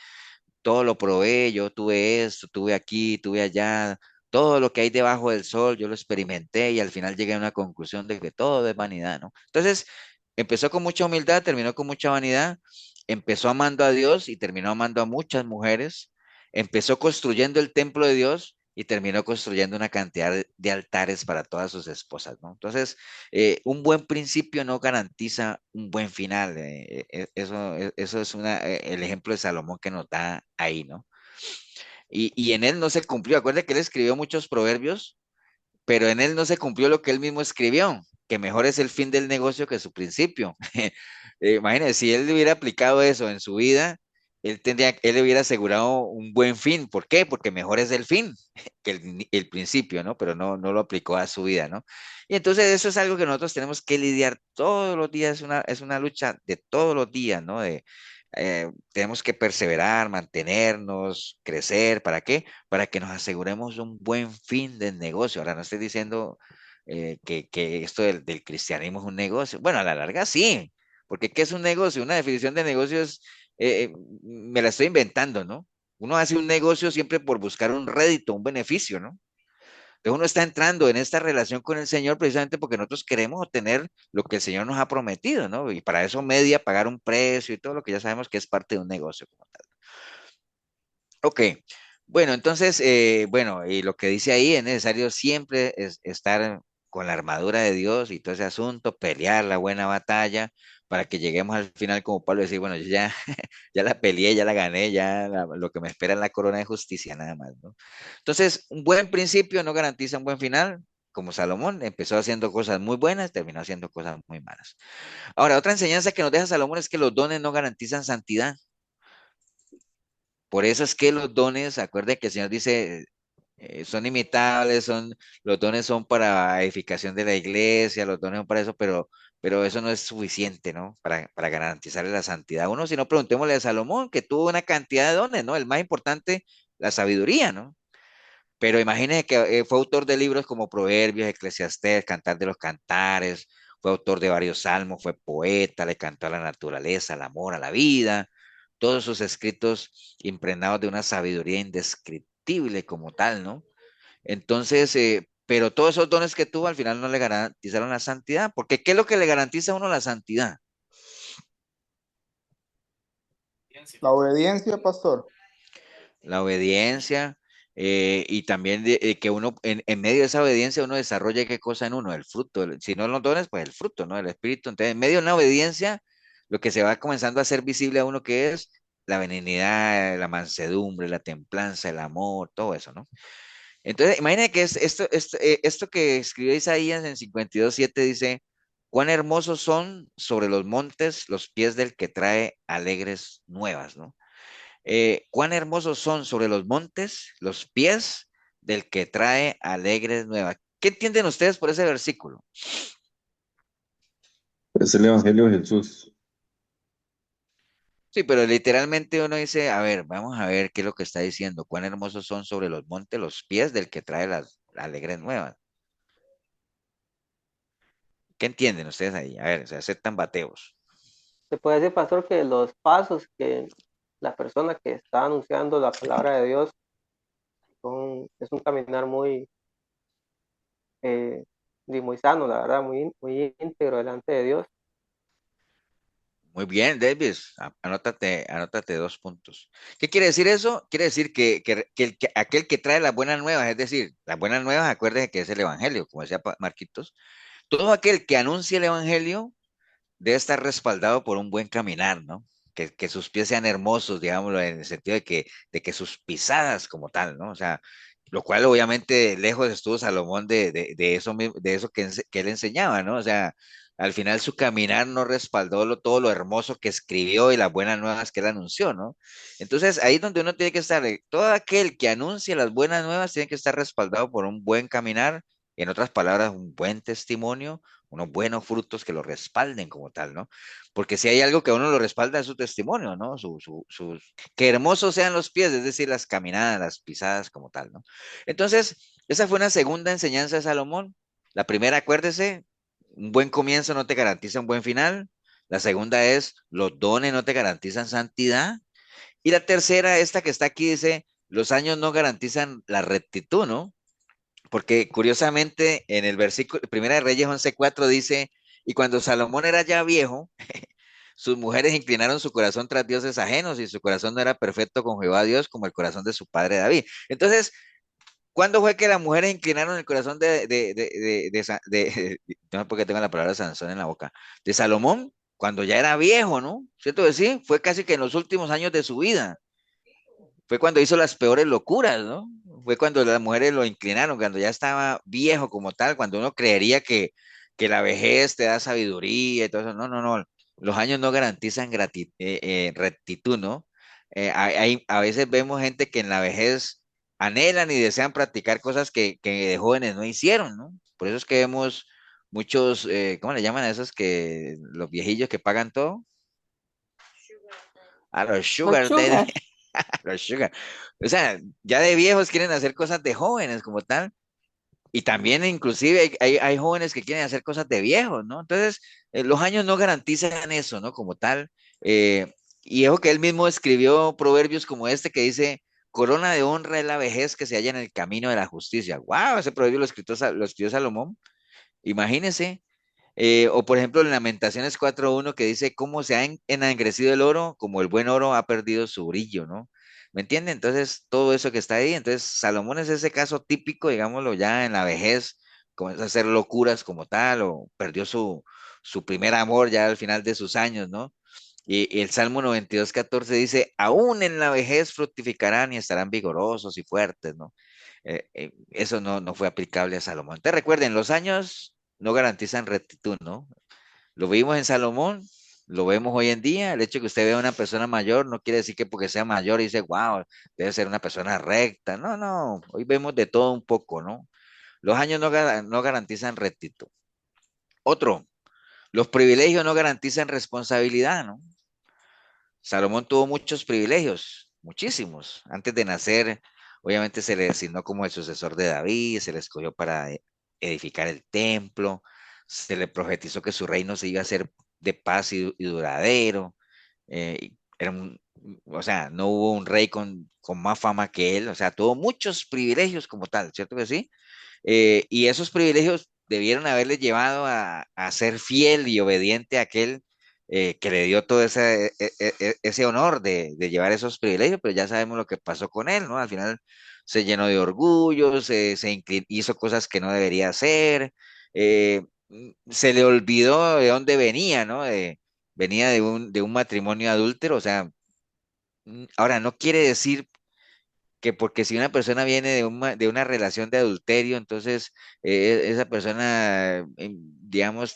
todo lo probé, yo tuve esto, tuve aquí, tuve allá, todo lo que hay debajo del sol, yo lo experimenté y al final llegué a una conclusión de que todo es vanidad, ¿no? Entonces, empezó con mucha humildad, terminó con mucha vanidad, empezó amando a Dios y terminó amando a muchas mujeres, empezó construyendo el templo de Dios y terminó construyendo una cantidad de altares para todas sus esposas, ¿no? Entonces, un buen principio no garantiza un buen final. Eso es el ejemplo de Salomón que nos da ahí, ¿no? Y en él no se cumplió. Acuérdate que él escribió muchos proverbios, pero en él no se cumplió lo que él mismo escribió, que mejor es el fin del negocio que su principio. Imagínense, si él hubiera aplicado eso en su vida, él le hubiera asegurado un buen fin. ¿Por qué? Porque mejor es el fin que el principio, ¿no? Pero no lo aplicó a su vida, ¿no? Y entonces eso es algo que nosotros tenemos que lidiar todos los días, es una lucha de todos los días, ¿no? Tenemos que perseverar, mantenernos, crecer, ¿para qué? Para que nos aseguremos un buen fin del negocio. Ahora, no estoy diciendo que esto del cristianismo es un negocio. Bueno, a la larga sí, porque ¿qué es un negocio? Una definición de negocio es, me la estoy inventando, ¿no? Uno hace un negocio siempre por buscar un rédito, un beneficio, ¿no? Entonces uno está entrando en esta relación con el Señor precisamente porque nosotros queremos obtener lo que el Señor nos ha prometido, ¿no? Y para eso media pagar un precio y todo lo que ya sabemos que es parte de un negocio como tal. Ok, bueno, entonces, bueno, y lo que dice ahí es necesario siempre estar con la armadura de Dios y todo ese asunto, pelear la buena batalla para que lleguemos al final como Pablo decir, bueno, yo ya, ya la peleé, ya la gané, lo que me espera es la corona de justicia nada más, ¿no? Entonces, un buen principio no garantiza un buen final, como Salomón empezó haciendo cosas muy buenas, terminó haciendo cosas muy malas. Ahora, otra enseñanza que nos deja Salomón es que los dones no garantizan santidad. Por eso es que los dones, acuerde que el Señor dice, son imitables, los dones son para edificación de la iglesia, los dones son para eso, pero eso no es suficiente, ¿no? Para garantizarle la santidad a uno, si no preguntémosle a Salomón, que tuvo una cantidad de dones, ¿no? El más importante, la sabiduría, ¿no? Pero imagínense que fue autor de libros como Proverbios, Eclesiastés, Cantar de los Cantares, fue autor de varios salmos, fue poeta, le cantó a la naturaleza, al amor, a la vida, todos sus escritos impregnados de una sabiduría indescriptible como tal, ¿no? Entonces, pero todos esos dones que tuvo al final no le garantizaron la santidad, porque ¿qué es lo que le garantiza a uno la santidad? La obediencia, pastor. La obediencia, y también que uno, en medio de esa obediencia, uno desarrolle qué cosa en uno, el fruto, si no los dones, pues el fruto, ¿no? El espíritu. Entonces, en medio de una obediencia, lo que se va comenzando a hacer visible a uno que es la benignidad, la mansedumbre, la templanza, el amor, todo eso, ¿no? Entonces, imagínate que esto que escribió Isaías en 52:7 dice, cuán hermosos son sobre los montes los pies del que trae alegres nuevas, ¿no? Cuán hermosos son sobre los montes los pies del que trae alegres nuevas. ¿Qué entienden ustedes por ese versículo? Es el Evangelio de Jesús. Sí, pero literalmente uno dice, a ver, vamos a ver qué es lo que está diciendo. Cuán hermosos son sobre los montes los pies del que trae las alegres nuevas. ¿Qué entienden ustedes ahí? A ver, se aceptan bateos. Se puede decir, pastor, que los pasos que la persona que está anunciando la palabra de Dios es un caminar eh, muy sano, la verdad, muy íntegro delante de Dios. Muy bien, Davis, anótate 2 puntos. ¿Qué quiere decir eso? Quiere decir que aquel que trae las buenas nuevas, es decir, las buenas nuevas, acuérdense que es el Evangelio, como decía Marquitos, todo aquel que anuncia el Evangelio debe estar respaldado por un buen caminar, ¿no? Que sus pies sean hermosos, digámoslo, en el sentido de que sus pisadas como tal, ¿no? O sea, lo cual obviamente lejos estuvo Salomón de eso, de eso que él enseñaba, ¿no? O sea, al final su caminar no respaldó todo lo hermoso que escribió y las buenas nuevas que él anunció, ¿no? Entonces ahí es donde uno tiene que estar, todo aquel que anuncia las buenas nuevas tiene que estar respaldado por un buen caminar, en otras palabras, un buen testimonio, unos buenos frutos que lo respalden como tal, ¿no? Porque si hay algo que a uno lo respalda es su testimonio, ¿no? Que hermosos sean los pies, es decir, las caminadas, las pisadas como tal, ¿no? Entonces, esa fue una segunda enseñanza de Salomón. La primera, acuérdese, un buen comienzo no te garantiza un buen final. La segunda es, los dones no te garantizan santidad. Y la tercera, esta que está aquí, dice, los años no garantizan la rectitud, ¿no? Porque curiosamente en el versículo, Primera de Reyes 11:4 dice, y cuando Salomón era ya viejo, sus mujeres inclinaron su corazón tras dioses ajenos y su corazón no era perfecto con Jehová Dios como el corazón de su padre David. Entonces, ¿cuándo fue que las mujeres inclinaron el corazón no sé por qué tengo la palabra Sansón en la boca, de Salomón? Cuando ya era viejo, ¿no? ¿Cierto que sí? Fue casi que en los últimos años de su vida. Fue cuando hizo las peores locuras, ¿no? Fue cuando las mujeres lo inclinaron, cuando ya estaba viejo como tal, cuando uno creería que la vejez te da sabiduría y todo eso. No, no, no. Los años no garantizan rectitud, ¿no? A veces vemos gente que en la vejez anhelan y desean practicar cosas que de jóvenes no hicieron, ¿no? Por eso es que vemos muchos, ¿cómo le llaman a esos que los viejillos que pagan todo? A los Los sugar daddy. sugar. Los sugar. O sea, ya de viejos quieren hacer cosas de jóvenes como tal. Y también inclusive hay jóvenes que quieren hacer cosas de viejos, ¿no? Entonces, los años no garantizan eso, ¿no? Como tal. Y ojo que él mismo escribió proverbios como este que dice, corona de honra es la vejez que se halla en el camino de la justicia. ¡Wow! Ese proverbio lo escribió Salomón. Imagínense. O por ejemplo, en Lamentaciones 4:1 que dice, ¿cómo se ha ennegrecido el oro? Como el buen oro ha perdido su brillo, ¿no? ¿Me entienden? Entonces, todo eso que está ahí. Entonces, Salomón es ese caso típico, digámoslo, ya en la vejez, comenzó a hacer locuras como tal, o perdió su primer amor ya al final de sus años, ¿no? Y el Salmo 92:14 dice, aún en la vejez fructificarán y estarán vigorosos y fuertes, ¿no? Eso no fue aplicable a Salomón. Te recuerden, los años no garantizan rectitud, ¿no? Lo vimos en Salomón, lo vemos hoy en día. El hecho de que usted vea a una persona mayor no quiere decir que porque sea mayor dice, wow, debe ser una persona recta. No, no, hoy vemos de todo un poco, ¿no? Los años no garantizan rectitud. Otro, los privilegios no garantizan responsabilidad, ¿no? Salomón tuvo muchos privilegios, muchísimos. Antes de nacer, obviamente se le designó como el sucesor de David, se le escogió para edificar el templo, se le profetizó que su reino se iba a hacer de paz y duradero. Era o sea, no hubo un rey con más fama que él, o sea, tuvo muchos privilegios como tal, ¿cierto que sí? Y esos privilegios debieron haberle llevado a ser fiel y obediente a aquel que le dio todo ese honor de llevar esos privilegios, pero ya sabemos lo que pasó con él, ¿no? Al final se llenó de orgullo, hizo cosas que no debería hacer, se le olvidó de dónde venía, ¿no? Venía de un matrimonio adúltero, o sea, ahora no quiere decir que porque si una persona viene de una relación de adulterio, entonces esa persona, digamos,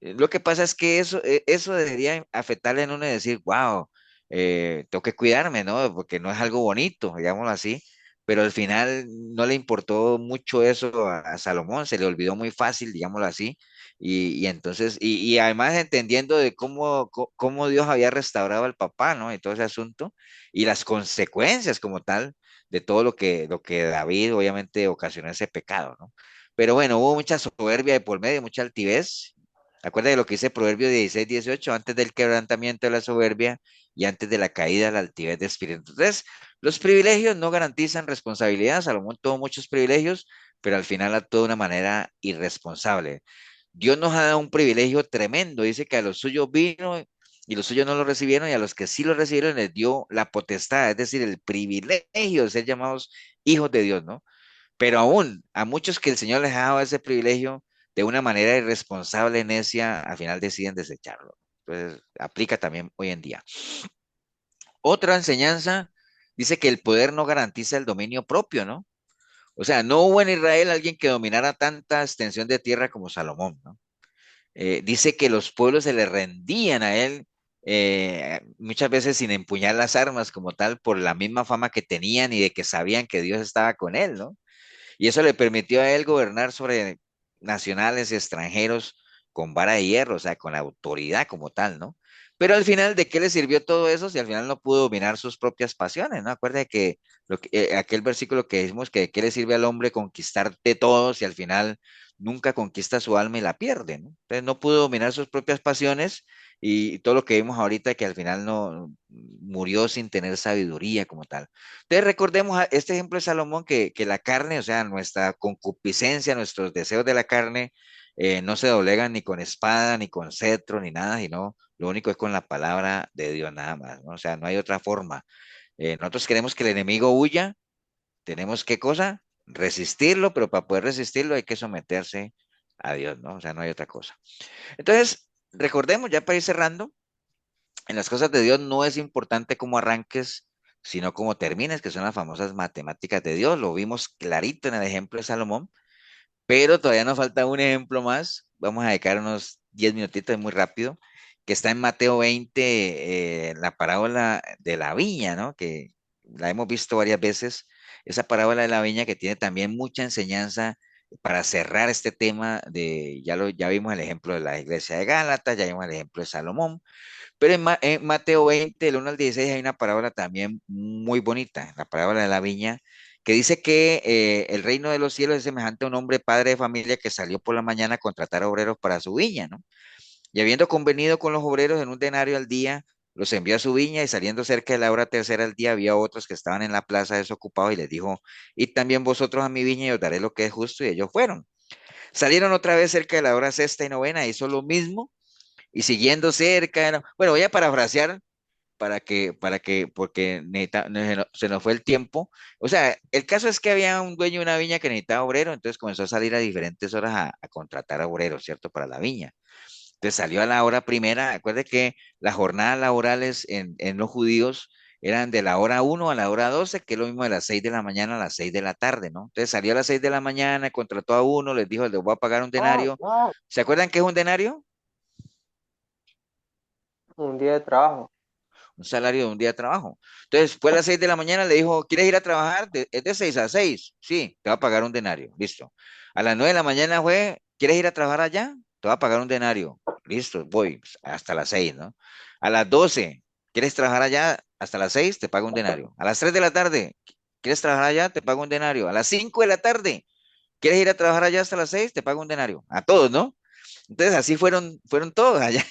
lo que pasa es que eso debería afectarle en uno y decir, wow, tengo que cuidarme, ¿no? Porque no es algo bonito, digámoslo así, pero al final no le importó mucho eso a Salomón, se le olvidó muy fácil, digámoslo así, y entonces, y además entendiendo de cómo Dios había restaurado al papá, ¿no? Y todo ese asunto, y las consecuencias como tal de todo lo que David obviamente ocasionó ese pecado, ¿no? Pero bueno, hubo mucha soberbia de por medio, mucha altivez. Acuérdate de lo que dice Proverbio 16:18, antes del quebrantamiento de la soberbia y antes de la caída la altivez de espíritu. Entonces, los privilegios no garantizan responsabilidad. Salomón tuvo muchos privilegios, pero al final actuó de una manera irresponsable. Dios nos ha dado un privilegio tremendo. Dice que a los suyos vino y los suyos no lo recibieron y a los que sí lo recibieron les dio la potestad, es decir, el privilegio de ser llamados hijos de Dios, ¿no? Pero aún a muchos que el Señor les ha dado ese privilegio de una manera irresponsable, necia, al final deciden desecharlo. Entonces, aplica también hoy en día. Otra enseñanza dice que el poder no garantiza el dominio propio, ¿no? O sea, no hubo en Israel alguien que dominara tanta extensión de tierra como Salomón, ¿no? Dice que los pueblos se le rendían a él, muchas veces sin empuñar las armas como tal, por la misma fama que tenían y de que sabían que Dios estaba con él, ¿no? Y eso le permitió a él gobernar sobre nacionales y extranjeros con vara de hierro, o sea, con autoridad como tal, ¿no? Pero al final, ¿de qué le sirvió todo eso si al final no pudo dominar sus propias pasiones, ¿no? Acuérdate que, aquel versículo que dijimos que de qué le sirve al hombre conquistarte todo si al final nunca conquista su alma y la pierde, ¿no? Entonces no pudo dominar sus propias pasiones y todo lo que vimos ahorita que al final no murió sin tener sabiduría como tal. Entonces recordemos este ejemplo de Salomón que la carne, o sea, nuestra concupiscencia, nuestros deseos de la carne, no se doblegan ni con espada, ni con cetro, ni nada, sino lo único es con la palabra de Dios nada más, ¿no? O sea, no hay otra forma. Nosotros queremos que el enemigo huya, tenemos qué cosa, resistirlo, pero para poder resistirlo hay que someterse a Dios, ¿no? O sea, no hay otra cosa. Entonces, recordemos, ya para ir cerrando, en las cosas de Dios no es importante cómo arranques, sino cómo termines, que son las famosas matemáticas de Dios. Lo vimos clarito en el ejemplo de Salomón, pero todavía nos falta un ejemplo más. Vamos a dedicar unos 10 minutitos muy rápido, que está en Mateo 20, la parábola de la viña, ¿no? Que la hemos visto varias veces. Esa parábola de la viña que tiene también mucha enseñanza para cerrar este tema de, ya vimos el ejemplo de la iglesia de Gálatas, ya vimos el ejemplo de Salomón, pero en Mateo 20, del 1 al 16, hay una parábola también muy bonita, la parábola de la viña, que dice que el reino de los cielos es semejante a un hombre padre de familia que salió por la mañana a contratar obreros para su viña, ¿no? Y habiendo convenido con los obreros en un denario al día, los envió a su viña y saliendo cerca de la hora tercera del día, había otros que estaban en la plaza desocupados y les dijo, id también vosotros a mi viña y os daré lo que es justo, y ellos fueron. Salieron otra vez cerca de la hora sexta y novena, hizo lo mismo, y siguiendo cerca, ¿no? Bueno, voy a parafrasear porque se nos fue el tiempo. O sea, el caso es que había un dueño de una viña que necesitaba obrero, entonces comenzó a salir a diferentes horas a contratar a obreros, ¿cierto? Para la viña. Entonces salió a la hora primera. Acuerde que las jornadas laborales en los judíos eran de la hora 1 a la hora 12, que es lo mismo de las 6 de la mañana a las 6 de la tarde, ¿no? Entonces salió a las 6 de la mañana, contrató a uno, les dijo, les voy a pagar un denario. ¿Se acuerdan qué es un denario? Un día de trabajo. Un salario de un día de trabajo. Entonces, fue a las 6 de la mañana, le dijo, ¿quieres ir a trabajar? Es de 6 a 6. Sí, te va a pagar un denario. Listo. A las 9 de la mañana fue, ¿quieres ir a trabajar allá? Te va a pagar un denario. Listo, voy hasta las 6, ¿no? A las 12, ¿quieres trabajar allá? Hasta las 6 te pago un denario. A las 3 de la tarde, ¿quieres trabajar allá? Te pago un denario. A las 5 de la tarde, ¿quieres ir a trabajar allá hasta las 6? Te pago un denario. A todos, ¿no? Entonces así fueron todos allá.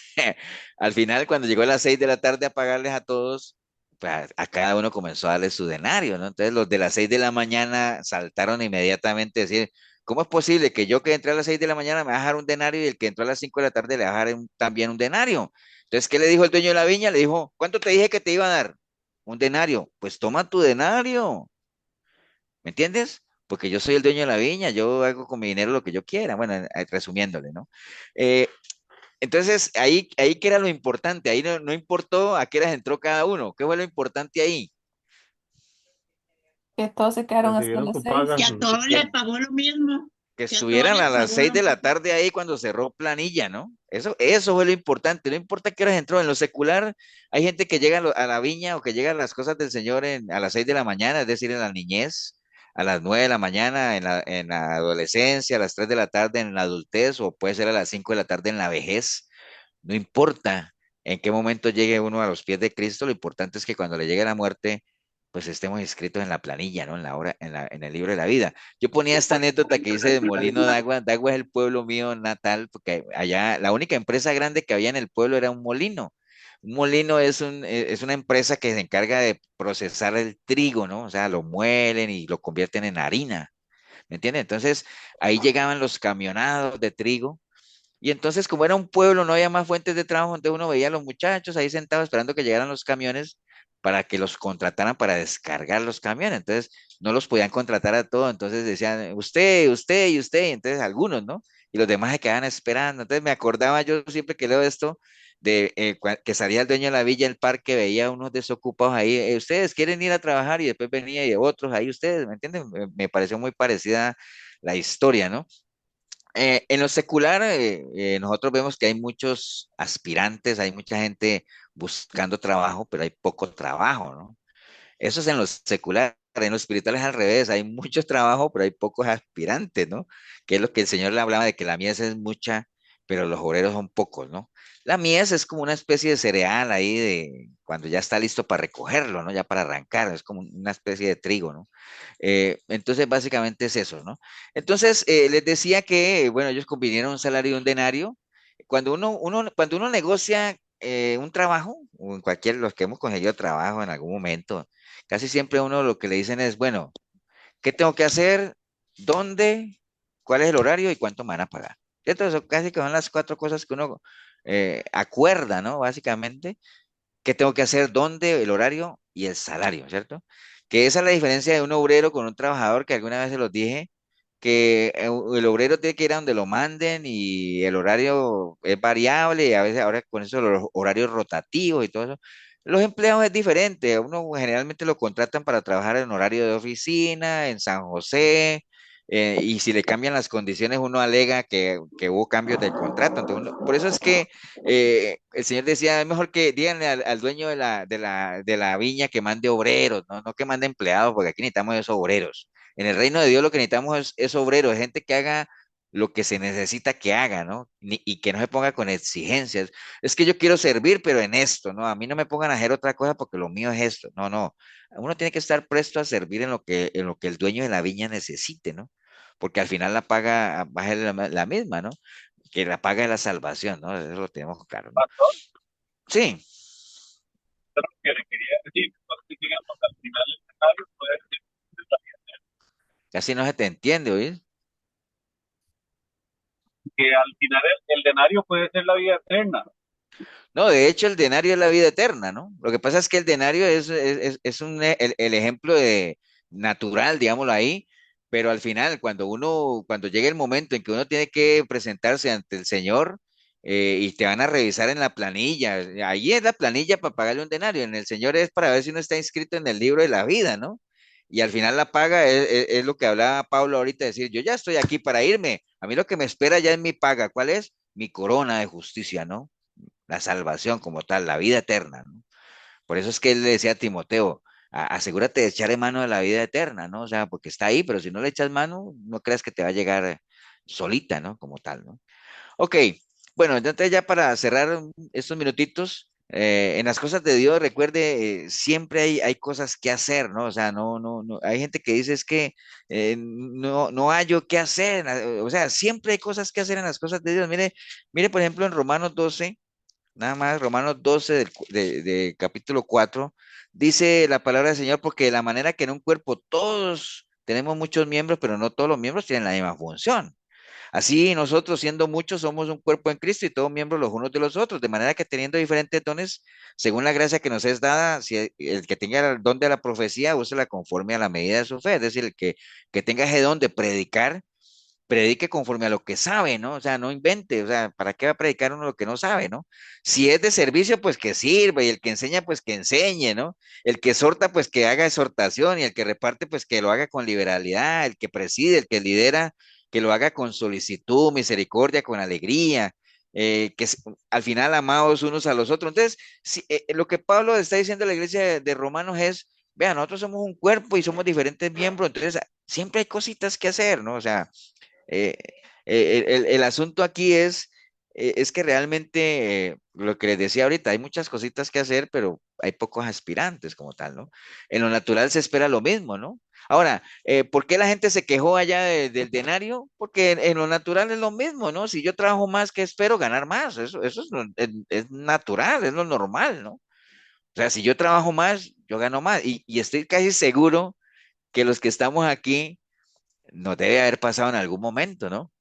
Al final, cuando llegó a las 6 de la tarde a pagarles a todos, pues a cada uno comenzó a darle su denario, ¿no? Entonces los de las 6 de la mañana saltaron inmediatamente a decir, ¿cómo es posible que yo que entré a las 6 de la mañana me va a dejar un denario y el que entró a las 5 de la tarde le va a dejar también un denario? Entonces, ¿qué le dijo el dueño de la viña? Le dijo, ¿cuánto te dije que te iba a dar? Un denario. Pues toma tu denario. ¿Me entiendes? Porque yo soy el dueño de la viña, yo hago con mi dinero lo que yo quiera, bueno, resumiéndole, ¿no? Eh, entonces, ahí qué era lo importante, ahí no importó a qué horas entró cada uno, ¿qué fue lo importante ahí? Que todos se quedaron hasta Recibieron las su paga. 6. Que a todos Que, les pagó lo mismo, que que a todos estuvieran a les las pagó 6 lo de la mismo. tarde ahí cuando cerró planilla, ¿no? Eso fue lo importante, no importa qué horas entró, en lo secular hay gente que llega a la viña o que llega a las cosas del Señor a las 6 de la mañana, es decir, en la niñez, a las 9 de la mañana en la adolescencia, a las 3 de la tarde en la adultez o puede ser a las 5 de la tarde en la vejez. No importa en qué momento llegue uno a los pies de Cristo, lo importante es que cuando le llegue la muerte, pues estemos inscritos en la planilla, ¿no? En la hora, en el libro de la vida. Yo ponía esta anécdota que dice de Molino de Agua. De Agua es el pueblo mío natal, porque allá la única empresa grande que había en el pueblo era un molino. Un molino es una empresa que se encarga de procesar el trigo, ¿no? O sea, lo muelen y lo convierten en harina. ¿Me entiendes? Entonces, ahí llegaban los camionados de trigo y entonces, como era un pueblo, no había más fuentes de trabajo, entonces uno veía a los muchachos ahí sentados esperando que llegaran los camiones para que los contrataran para descargar los camiones. Entonces, no los podían contratar a todos, entonces decían, usted y usted, y entonces algunos, ¿no? Y los demás se quedaban esperando. Entonces, me acordaba yo siempre que leo esto de que salía el dueño de la villa, el parque, veía a unos desocupados ahí, ustedes quieren ir a trabajar y después venía y otros ahí, ustedes, ¿me entienden? Me pareció muy parecida la historia, ¿no? En lo secular, nosotros vemos que hay muchos aspirantes, hay mucha gente buscando trabajo, pero hay poco trabajo, ¿no? Eso es en lo secular. En lo espiritual es al revés, hay mucho trabajo, pero hay pocos aspirantes, ¿no? Que es lo que el Señor le hablaba de que la mies es mucha, pero los obreros son pocos, ¿no? La mies es como una especie de cereal ahí de cuando ya está listo para recogerlo, ¿no? Ya para arrancar, es como una especie de trigo, ¿no? Entonces, básicamente es eso, ¿no? Entonces, les decía que, bueno, ellos convinieron un salario y un denario. Cuando uno negocia un trabajo, o en cualquier, los que hemos conseguido trabajo en algún momento, casi siempre uno lo que le dicen es, bueno, ¿qué tengo que hacer? ¿Dónde? ¿Cuál es el horario y cuánto me van a pagar? ¿Cierto? Eso casi que son las cuatro cosas que uno acuerda, ¿no? Básicamente, ¿qué tengo que hacer? ¿Dónde? El horario y el salario, ¿cierto? Que esa es la diferencia de un obrero con un trabajador, que alguna vez se los dije, que el obrero tiene que ir a donde lo manden y el horario es variable y a veces ahora con eso los horarios rotativos y todo eso. Los empleados es diferente, a uno generalmente lo contratan para trabajar en horario de oficina, en San José, y si le cambian las condiciones uno alega que hubo cambios del contrato. Entonces, por eso es que el señor decía, es mejor que díganle al dueño de la viña que mande obreros, ¿no? No que mande empleados, porque aquí necesitamos esos obreros. En el reino de Dios lo que necesitamos es obreros, gente que haga lo que se necesita que haga, ¿no? Y que no se ponga con exigencias. Es que yo quiero servir, pero en esto, ¿no? A mí no me pongan a hacer otra cosa porque lo mío es esto. No, no. Uno tiene que estar presto a servir en lo que el dueño de la viña necesite, ¿no? Porque al final la paga va a ser la misma, ¿no? Que la paga es la salvación, ¿no? Eso lo tenemos claro, ¿no? Pastor, Sí, pero lo que le quería decir, entonces, digamos, al final el escenario puede ser la vida, casi no se te entiende, ¿oís? que al final el denario puede ser la vida eterna. No, de hecho el denario es la vida eterna, ¿no? Lo que pasa es que el denario es el ejemplo de natural, digámoslo ahí, pero al final, cuando llega el momento en que uno tiene que presentarse ante el Señor y te van a revisar en la planilla, ahí es la planilla para pagarle un denario, en el Señor es para ver si uno está inscrito en el libro de la vida, ¿no? Y al final la paga es lo que hablaba Pablo ahorita, decir, yo ya estoy aquí para irme, a mí lo que me espera ya es mi paga, ¿cuál es? Mi corona de justicia, ¿no? La salvación como tal, la vida eterna, ¿no? Por eso es que él le decía a Timoteo, asegúrate de echarle mano de la vida eterna, ¿no? O sea, porque está ahí, pero si no le echas mano, no creas que te va a llegar solita, ¿no? Como tal, ¿no? Ok, bueno, entonces ya para cerrar estos minutitos, en las cosas de Dios, recuerde, siempre hay cosas que hacer, ¿no? O sea, no, hay gente que dice es que no hay yo qué hacer, o sea, siempre hay cosas que hacer en las cosas de Dios. Mire, por ejemplo, en Romanos 12. Nada más, Romanos 12 de capítulo 4 dice la palabra del Señor, porque de la manera que en un cuerpo todos tenemos muchos miembros, pero no todos los miembros tienen la misma función. Así nosotros siendo muchos somos un cuerpo en Cristo y todos miembros los unos de los otros, de manera que teniendo diferentes dones, según la gracia que nos es dada, si el que tenga el don de la profecía, úsela conforme a la medida de su fe, es decir, el que tenga ese don de predicar, predique conforme a lo que sabe, ¿no? O sea, no invente, o sea, ¿para qué va a predicar uno lo que no sabe, ¿no? Si es de servicio, pues que sirva, y el que enseña, pues que enseñe, ¿no? El que exhorta, pues que haga exhortación, y el que reparte, pues que lo haga con liberalidad, el que preside, el que lidera, que lo haga con solicitud, misericordia, con alegría. Al final amados unos a los otros. Entonces, lo que Pablo está diciendo a la iglesia de Romanos es, vean, nosotros somos un cuerpo y somos diferentes miembros, entonces siempre hay cositas que hacer, ¿no? O sea, eh, el asunto aquí es que realmente lo que les decía ahorita, hay muchas cositas que hacer, pero hay pocos aspirantes como tal, ¿no? En lo natural se espera lo mismo, ¿no? Ahora, ¿por qué la gente se quejó allá del denario? Porque en lo natural es lo mismo, ¿no? Si yo trabajo más, ¿qué espero? Ganar más. Eso es natural, es lo normal, ¿no? O sea, si yo trabajo más, yo gano más. Y estoy casi seguro que los que estamos aquí nos debe haber pasado en algún momento, ¿no?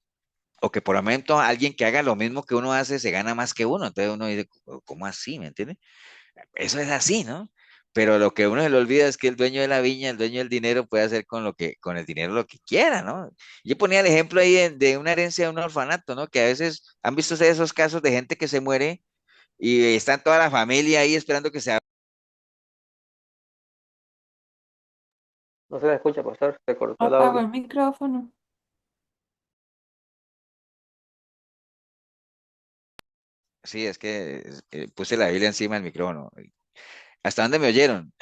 O que por momento alguien que haga lo mismo que uno hace se gana más que uno. Entonces uno dice, ¿cómo así? ¿Me entiende? Eso es así, ¿no? Pero lo que uno se le olvida es que el dueño de la viña, el dueño del dinero, puede hacer con el dinero lo que quiera, ¿no? Yo ponía el ejemplo ahí de una herencia de un orfanato, ¿no? Que a veces han visto ustedes esos casos de gente que se muere y están toda la familia ahí esperando que se. No se le escucha, pastor, se cortó el Apagó audio. el micrófono. Sí, es que puse la Biblia encima del micrófono. ¿Hasta dónde me oyeron?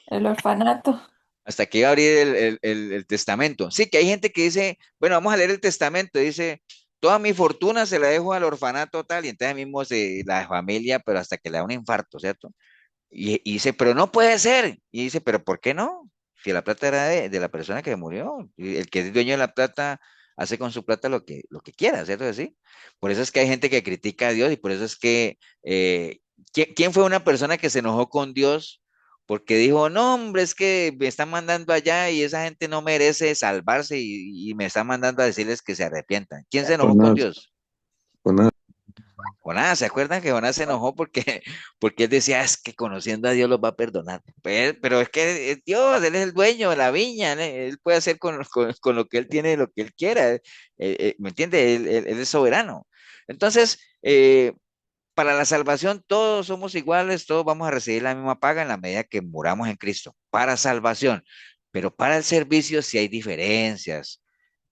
El orfanato. Hasta que iba a abrir el testamento. Sí, que hay gente que dice, bueno, vamos a leer el testamento. Dice, toda mi fortuna se la dejo al orfanato tal, y entonces mismo la familia, pero hasta que le da un infarto, ¿cierto? Y dice, pero no puede ser. Y dice, pero ¿por qué no? Si la plata era de la persona que murió. Y el que es dueño de la plata hace con su plata lo que quiera, ¿cierto? Así. Por eso es que hay gente que critica a Dios y por eso es que, ¿quién fue una persona que se enojó con Dios? Porque dijo, no, hombre, es que me están mandando allá y esa gente no merece salvarse y me están mandando a decirles que se arrepientan. ¿Quién se enojó con Jonás, Dios? Jonás, Jonás, ¿se acuerdan que Jonás se enojó porque, porque él decía, es que conociendo a Dios los va a perdonar? Pero es que es Dios, Él es el dueño de la viña, Él puede hacer con lo que Él tiene, lo que Él quiera, ¿me entiende? Él es soberano. Entonces, para la salvación todos somos iguales, todos vamos a recibir la misma paga en la medida que muramos en Cristo, para salvación. Pero para el servicio sí hay diferencias.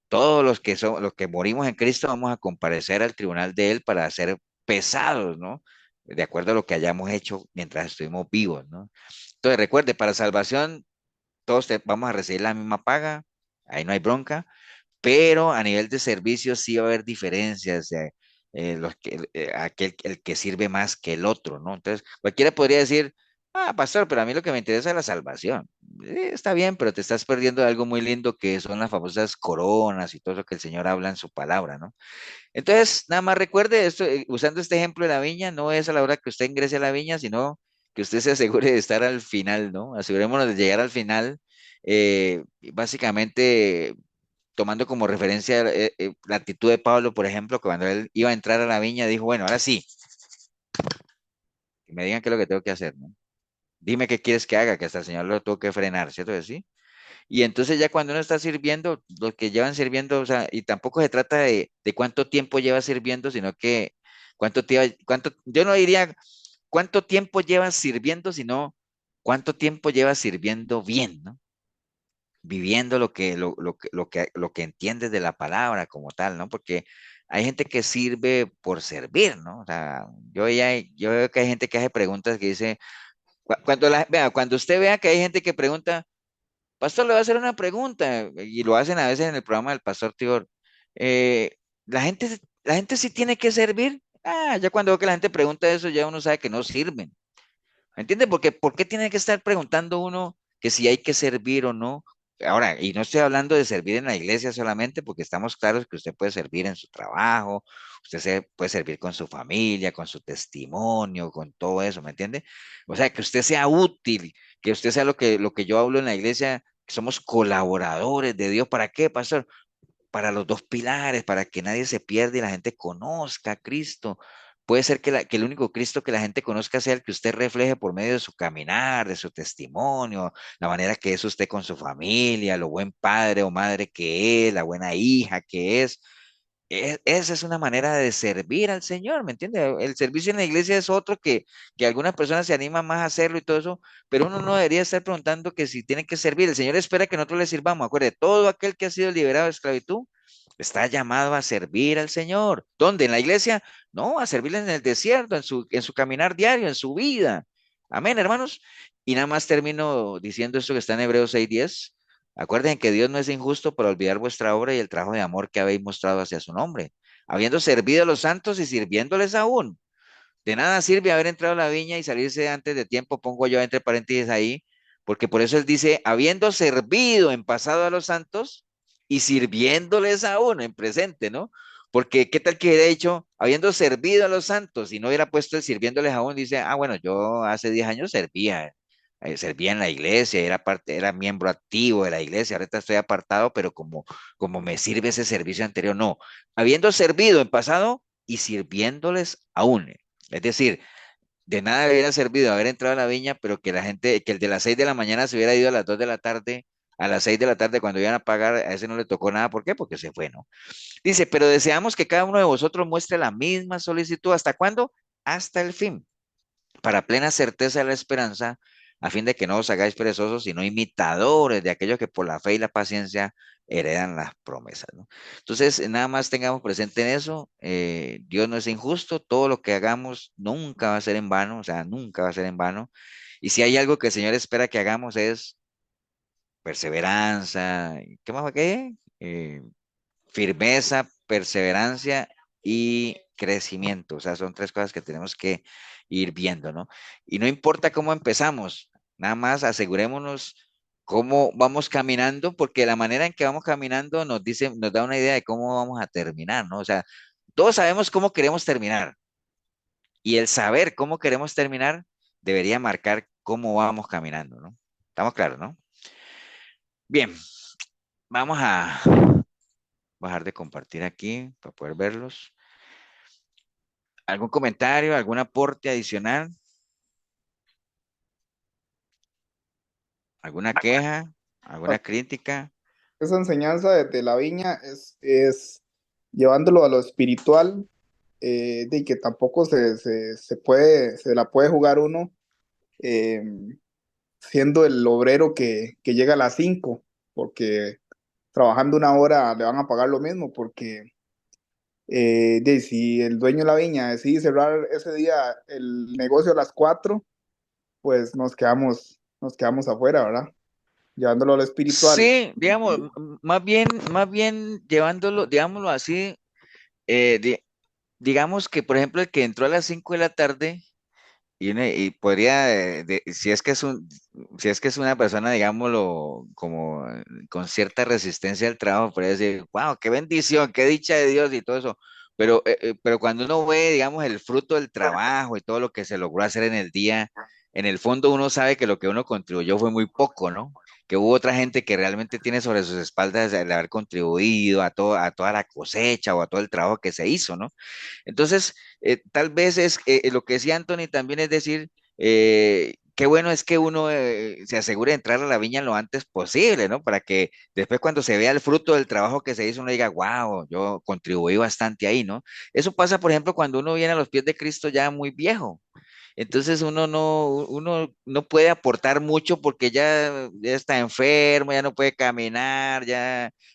Todos los que morimos en Cristo vamos a comparecer al tribunal de Él para ser pesados, ¿no? De acuerdo a lo que hayamos hecho mientras estuvimos vivos, ¿no? Entonces, recuerde, para salvación todos vamos a recibir la misma paga, ahí no hay bronca, pero a nivel de servicio sí va a haber diferencias, el que sirve más que el otro, ¿no? Entonces, cualquiera podría decir, pastor, pero a mí lo que me interesa es la salvación. Está bien, pero te estás perdiendo de algo muy lindo que son las famosas coronas y todo lo que el Señor habla en su palabra, ¿no? Entonces, nada más recuerde esto, usando este ejemplo de la viña, no es a la hora que usted ingrese a la viña, sino que usted se asegure de estar al final, ¿no? Asegurémonos de llegar al final, básicamente tomando como referencia la actitud de Pablo, por ejemplo, que cuando él iba a entrar a la viña, dijo, bueno, ahora sí, que me digan qué es lo que tengo que hacer, ¿no? Dime qué quieres que haga, que hasta el Señor lo tuvo que frenar, ¿cierto que sí? Y entonces ya cuando uno está sirviendo, los que llevan sirviendo, o sea, y tampoco se trata de cuánto tiempo lleva sirviendo, sino que yo no diría cuánto tiempo llevas sirviendo, sino cuánto tiempo llevas sirviendo bien, ¿no? Viviendo lo que entiendes de la palabra como tal, ¿no? Porque hay gente que sirve por servir, ¿no? O sea, yo veo que hay gente que hace preguntas que dice, cuando usted vea que hay gente que pregunta, pastor, le voy a hacer una pregunta, y lo hacen a veces en el programa del pastor Tibor, la gente sí tiene que servir. Ya cuando veo que la gente pregunta eso, ya uno sabe que no sirven. ¿Me entiende? Porque ¿por qué tiene que estar preguntando uno que si hay que servir o no? Ahora, y no estoy hablando de servir en la iglesia solamente, porque estamos claros que usted puede servir en su trabajo, puede servir con su familia, con su testimonio, con todo eso, ¿me entiende? O sea, que usted sea útil, que usted sea lo que yo hablo en la iglesia, que somos colaboradores de Dios. ¿Para qué, pastor? Para los dos pilares, para que nadie se pierda y la gente conozca a Cristo. Puede ser que el único Cristo que la gente conozca sea el que usted refleje por medio de su caminar, de su testimonio, la manera que es usted con su familia, lo buen padre o madre que es, la buena hija que es. Esa es una manera de servir al Señor, ¿me entiende? El servicio en la iglesia es otro que algunas personas se animan más a hacerlo y todo eso, pero uno no debería estar preguntando que si tiene que servir. El Señor espera que nosotros le sirvamos. Acuerde, todo aquel que ha sido liberado de esclavitud está llamado a servir al Señor. ¿Dónde? ¿En la iglesia? No, a servirle en el desierto, en su caminar diario, en su vida. Amén, hermanos. Y nada más termino diciendo esto que está en Hebreos 6:10. Acuerden que Dios no es injusto para olvidar vuestra obra y el trabajo de amor que habéis mostrado hacia su nombre, habiendo servido a los santos y sirviéndoles aún. De nada sirve haber entrado a la viña y salirse antes de tiempo, pongo yo entre paréntesis ahí, porque por eso él dice, habiendo servido en pasado a los santos y sirviéndoles aún en presente, ¿no? Porque qué tal que hubiera dicho, habiendo servido a los santos y no hubiera puesto el sirviéndoles aún, dice, bueno, yo hace 10 años servía en la iglesia, era miembro activo de la iglesia, ahorita estoy apartado, pero como me sirve ese servicio anterior, no, habiendo servido en pasado y sirviéndoles aún. Es decir, de nada le hubiera servido haber entrado a la viña, pero que la gente, que el de las 6 de la mañana se hubiera ido a las 2 de la tarde, a las 6 de la tarde cuando iban a pagar, a ese no le tocó nada. ¿Por qué? Porque se fue, ¿no? Dice, pero deseamos que cada uno de vosotros muestre la misma solicitud. ¿Hasta cuándo? Hasta el fin, para plena certeza de la esperanza, a fin de que no os hagáis perezosos, sino imitadores de aquellos que por la fe y la paciencia heredan las promesas, ¿no? Entonces, nada más tengamos presente en eso, Dios no es injusto, todo lo que hagamos nunca va a ser en vano, o sea, nunca va a ser en vano, y si hay algo que el Señor espera que hagamos es perseverancia, ¿qué más fue que? Firmeza, perseverancia y crecimiento. O sea, son tres cosas que tenemos que ir viendo, ¿no? Y no importa cómo empezamos, nada más asegurémonos cómo vamos caminando, porque la manera en que vamos caminando nos dice, nos da una idea de cómo vamos a terminar, ¿no? O sea, todos sabemos cómo queremos terminar y el saber cómo queremos terminar debería marcar cómo vamos caminando, ¿no? Estamos claros, ¿no? Bien, vamos a bajar de compartir aquí para poder verlos. ¿Algún comentario, algún aporte adicional? ¿Alguna queja? ¿Alguna crítica? Esa enseñanza de la viña es llevándolo a lo espiritual, de que tampoco se puede, se la puede jugar uno eh, siendo el obrero que llega a las 5 porque trabajando una hora le van a pagar lo mismo, porque si el dueño de la viña decide cerrar ese día el negocio a las 4, pues nos quedamos afuera, ¿verdad? Llevándolo a lo espiritual. Sí, digamos, más bien llevándolo, digámoslo así, digamos que, por ejemplo, el que entró a las 5 de la tarde y podría, si es que si es que es una persona, digámoslo, como con cierta resistencia al trabajo, podría decir, wow, qué bendición, qué dicha de Dios y todo eso. Pero cuando uno ve, digamos, el fruto del trabajo y todo lo que se logró hacer en el día, en el fondo uno sabe que lo que uno contribuyó fue muy poco, ¿no? Que hubo otra gente que realmente tiene sobre sus espaldas el haber contribuido a toda la cosecha o a todo el trabajo que se hizo, ¿no? Entonces, tal vez es lo que decía Anthony también es decir, qué bueno es que uno se asegure de entrar a la viña lo antes posible, ¿no? Para que después cuando se vea el fruto del trabajo que se hizo, uno diga, wow, yo contribuí bastante ahí, ¿no? Eso pasa, por ejemplo, cuando uno viene a los pies de Cristo ya muy viejo. Entonces uno no puede aportar mucho porque ya está enfermo, ya no puede caminar,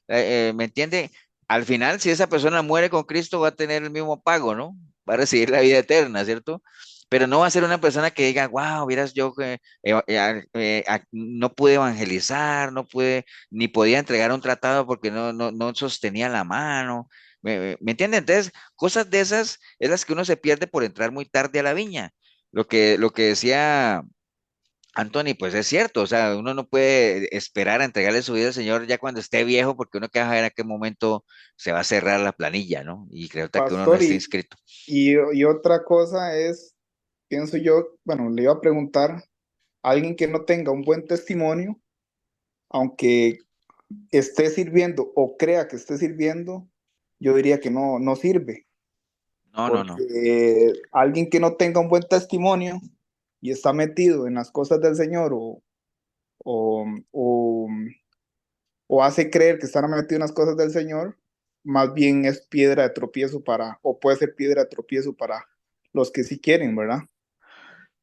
¿me entiende? Al final, si esa persona muere con Cristo, va a tener el mismo pago, ¿no? Va a recibir la vida eterna, ¿cierto? Pero no va a ser una persona que diga, wow, vieras yo que no pude evangelizar, no pude, ni podía entregar un tratado porque no sostenía la mano. ¿Me entiende? Entonces, cosas de esas es las que uno se pierde por entrar muy tarde a la viña. Lo que decía Anthony, pues es cierto, o sea, uno no puede esperar a entregarle su vida al Señor ya cuando esté viejo, porque uno que va a ver a qué momento se va a cerrar la planilla, ¿no? Y creo que uno no Pastor, esté inscrito. y otra cosa es, pienso yo, bueno, le iba a preguntar a alguien que no tenga un buen testimonio, aunque esté sirviendo o crea que esté sirviendo, yo diría que no sirve, No, no, no. porque alguien que no tenga un buen testimonio y está metido en las cosas del Señor o, o, o hace creer que están metido en las cosas del Señor, más bien es piedra de tropiezo o puede ser piedra de tropiezo para los que sí quieren, ¿verdad?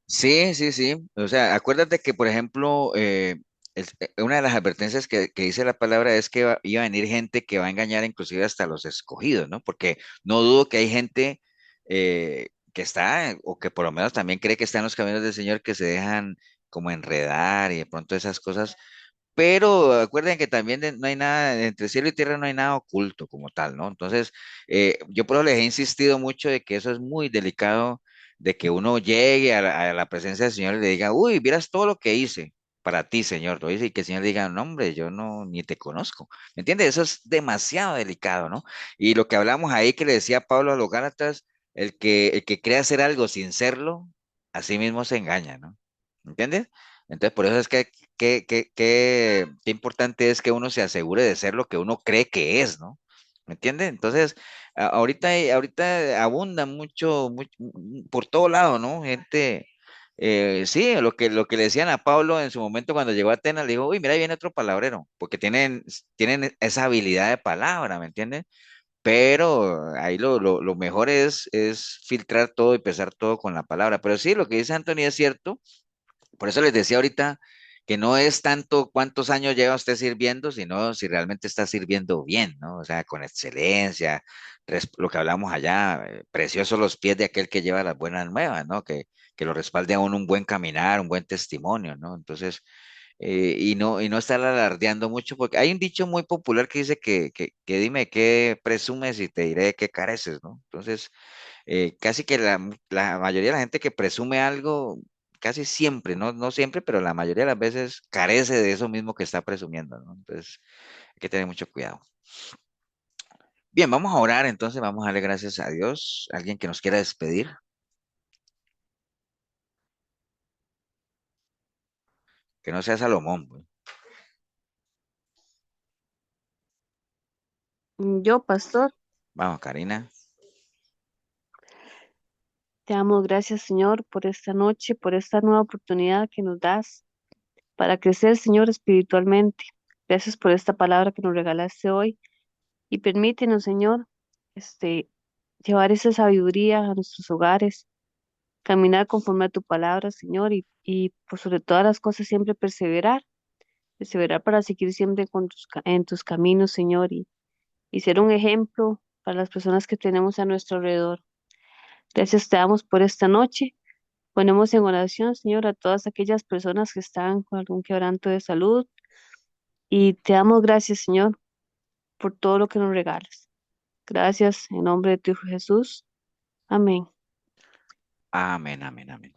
Sí, sí, sí. O sea, acuérdate que, por ejemplo, una de las advertencias que dice la palabra es que iba a venir gente que va a engañar inclusive hasta los escogidos, ¿no? Porque no dudo que hay gente que está, o que por lo menos también cree que está en los caminos del Señor, que se dejan como enredar y de pronto esas cosas. Pero acuerden que también no hay nada, entre cielo y tierra no hay nada oculto como tal, ¿no? Entonces, yo por eso les he insistido mucho de que eso es muy delicado, de que uno llegue a la presencia del Señor y le diga, uy, vieras todo lo que hice para ti, Señor, ¿no? Y que el Señor diga, no, hombre, yo no, ni te conozco, ¿me entiendes? Eso es demasiado delicado, ¿no? Y lo que hablamos ahí que le decía Pablo a los Gálatas, el que cree hacer algo sin serlo, así mismo se engaña, ¿no? ¿Entiendes? Entonces, por eso es que qué importante es que uno se asegure de ser lo que uno cree que es, ¿no? ¿Me entiende? Entonces, ahorita abunda por todo lado, ¿no? Gente, sí, lo que le decían a Pablo en su momento cuando llegó a Atenas, le dijo, uy, mira, ahí viene otro palabrero, porque tienen esa habilidad de palabra, ¿me entiendes? Pero ahí lo mejor es filtrar todo y pesar todo con la palabra. Pero sí, lo que dice Antonio es cierto, por eso les decía ahorita que no es tanto cuántos años lleva usted sirviendo, sino si realmente está sirviendo bien, ¿no? O sea, con excelencia, lo que hablamos allá, preciosos los pies de aquel que lleva las buenas nuevas, ¿no? Que lo respalde a uno un buen caminar, un buen testimonio, ¿no? Entonces, y no estar alardeando mucho, porque hay un dicho muy popular que dice que dime qué presumes y te diré qué careces, ¿no? Entonces, casi que la mayoría de la gente que presume algo, casi siempre, no siempre, pero la mayoría de las veces carece de eso mismo que está presumiendo, ¿no? Entonces, hay que tener mucho cuidado. Bien, vamos a orar, entonces vamos a darle gracias a Dios. ¿Alguien que nos quiera despedir? Que no sea Salomón, pues. Yo, pastor, Vamos, Karina. te damos gracias, Señor, por esta noche, por esta nueva oportunidad que nos das para crecer, Señor, espiritualmente. Gracias por esta palabra que nos regalaste hoy y permítenos, Señor, este, llevar esa sabiduría a nuestros hogares, caminar conforme a tu palabra, Señor, y por sobre todas las cosas siempre perseverar para seguir siempre en tus caminos, Señor, y ser un ejemplo para las personas que tenemos a nuestro alrededor. Gracias te damos por esta noche. Ponemos en oración, Señor, a todas aquellas personas que están con algún quebranto de salud y te damos gracias, Señor, por todo lo que nos regalas. Gracias en nombre de tu Hijo Jesús. Amén. Amén, amén, amén.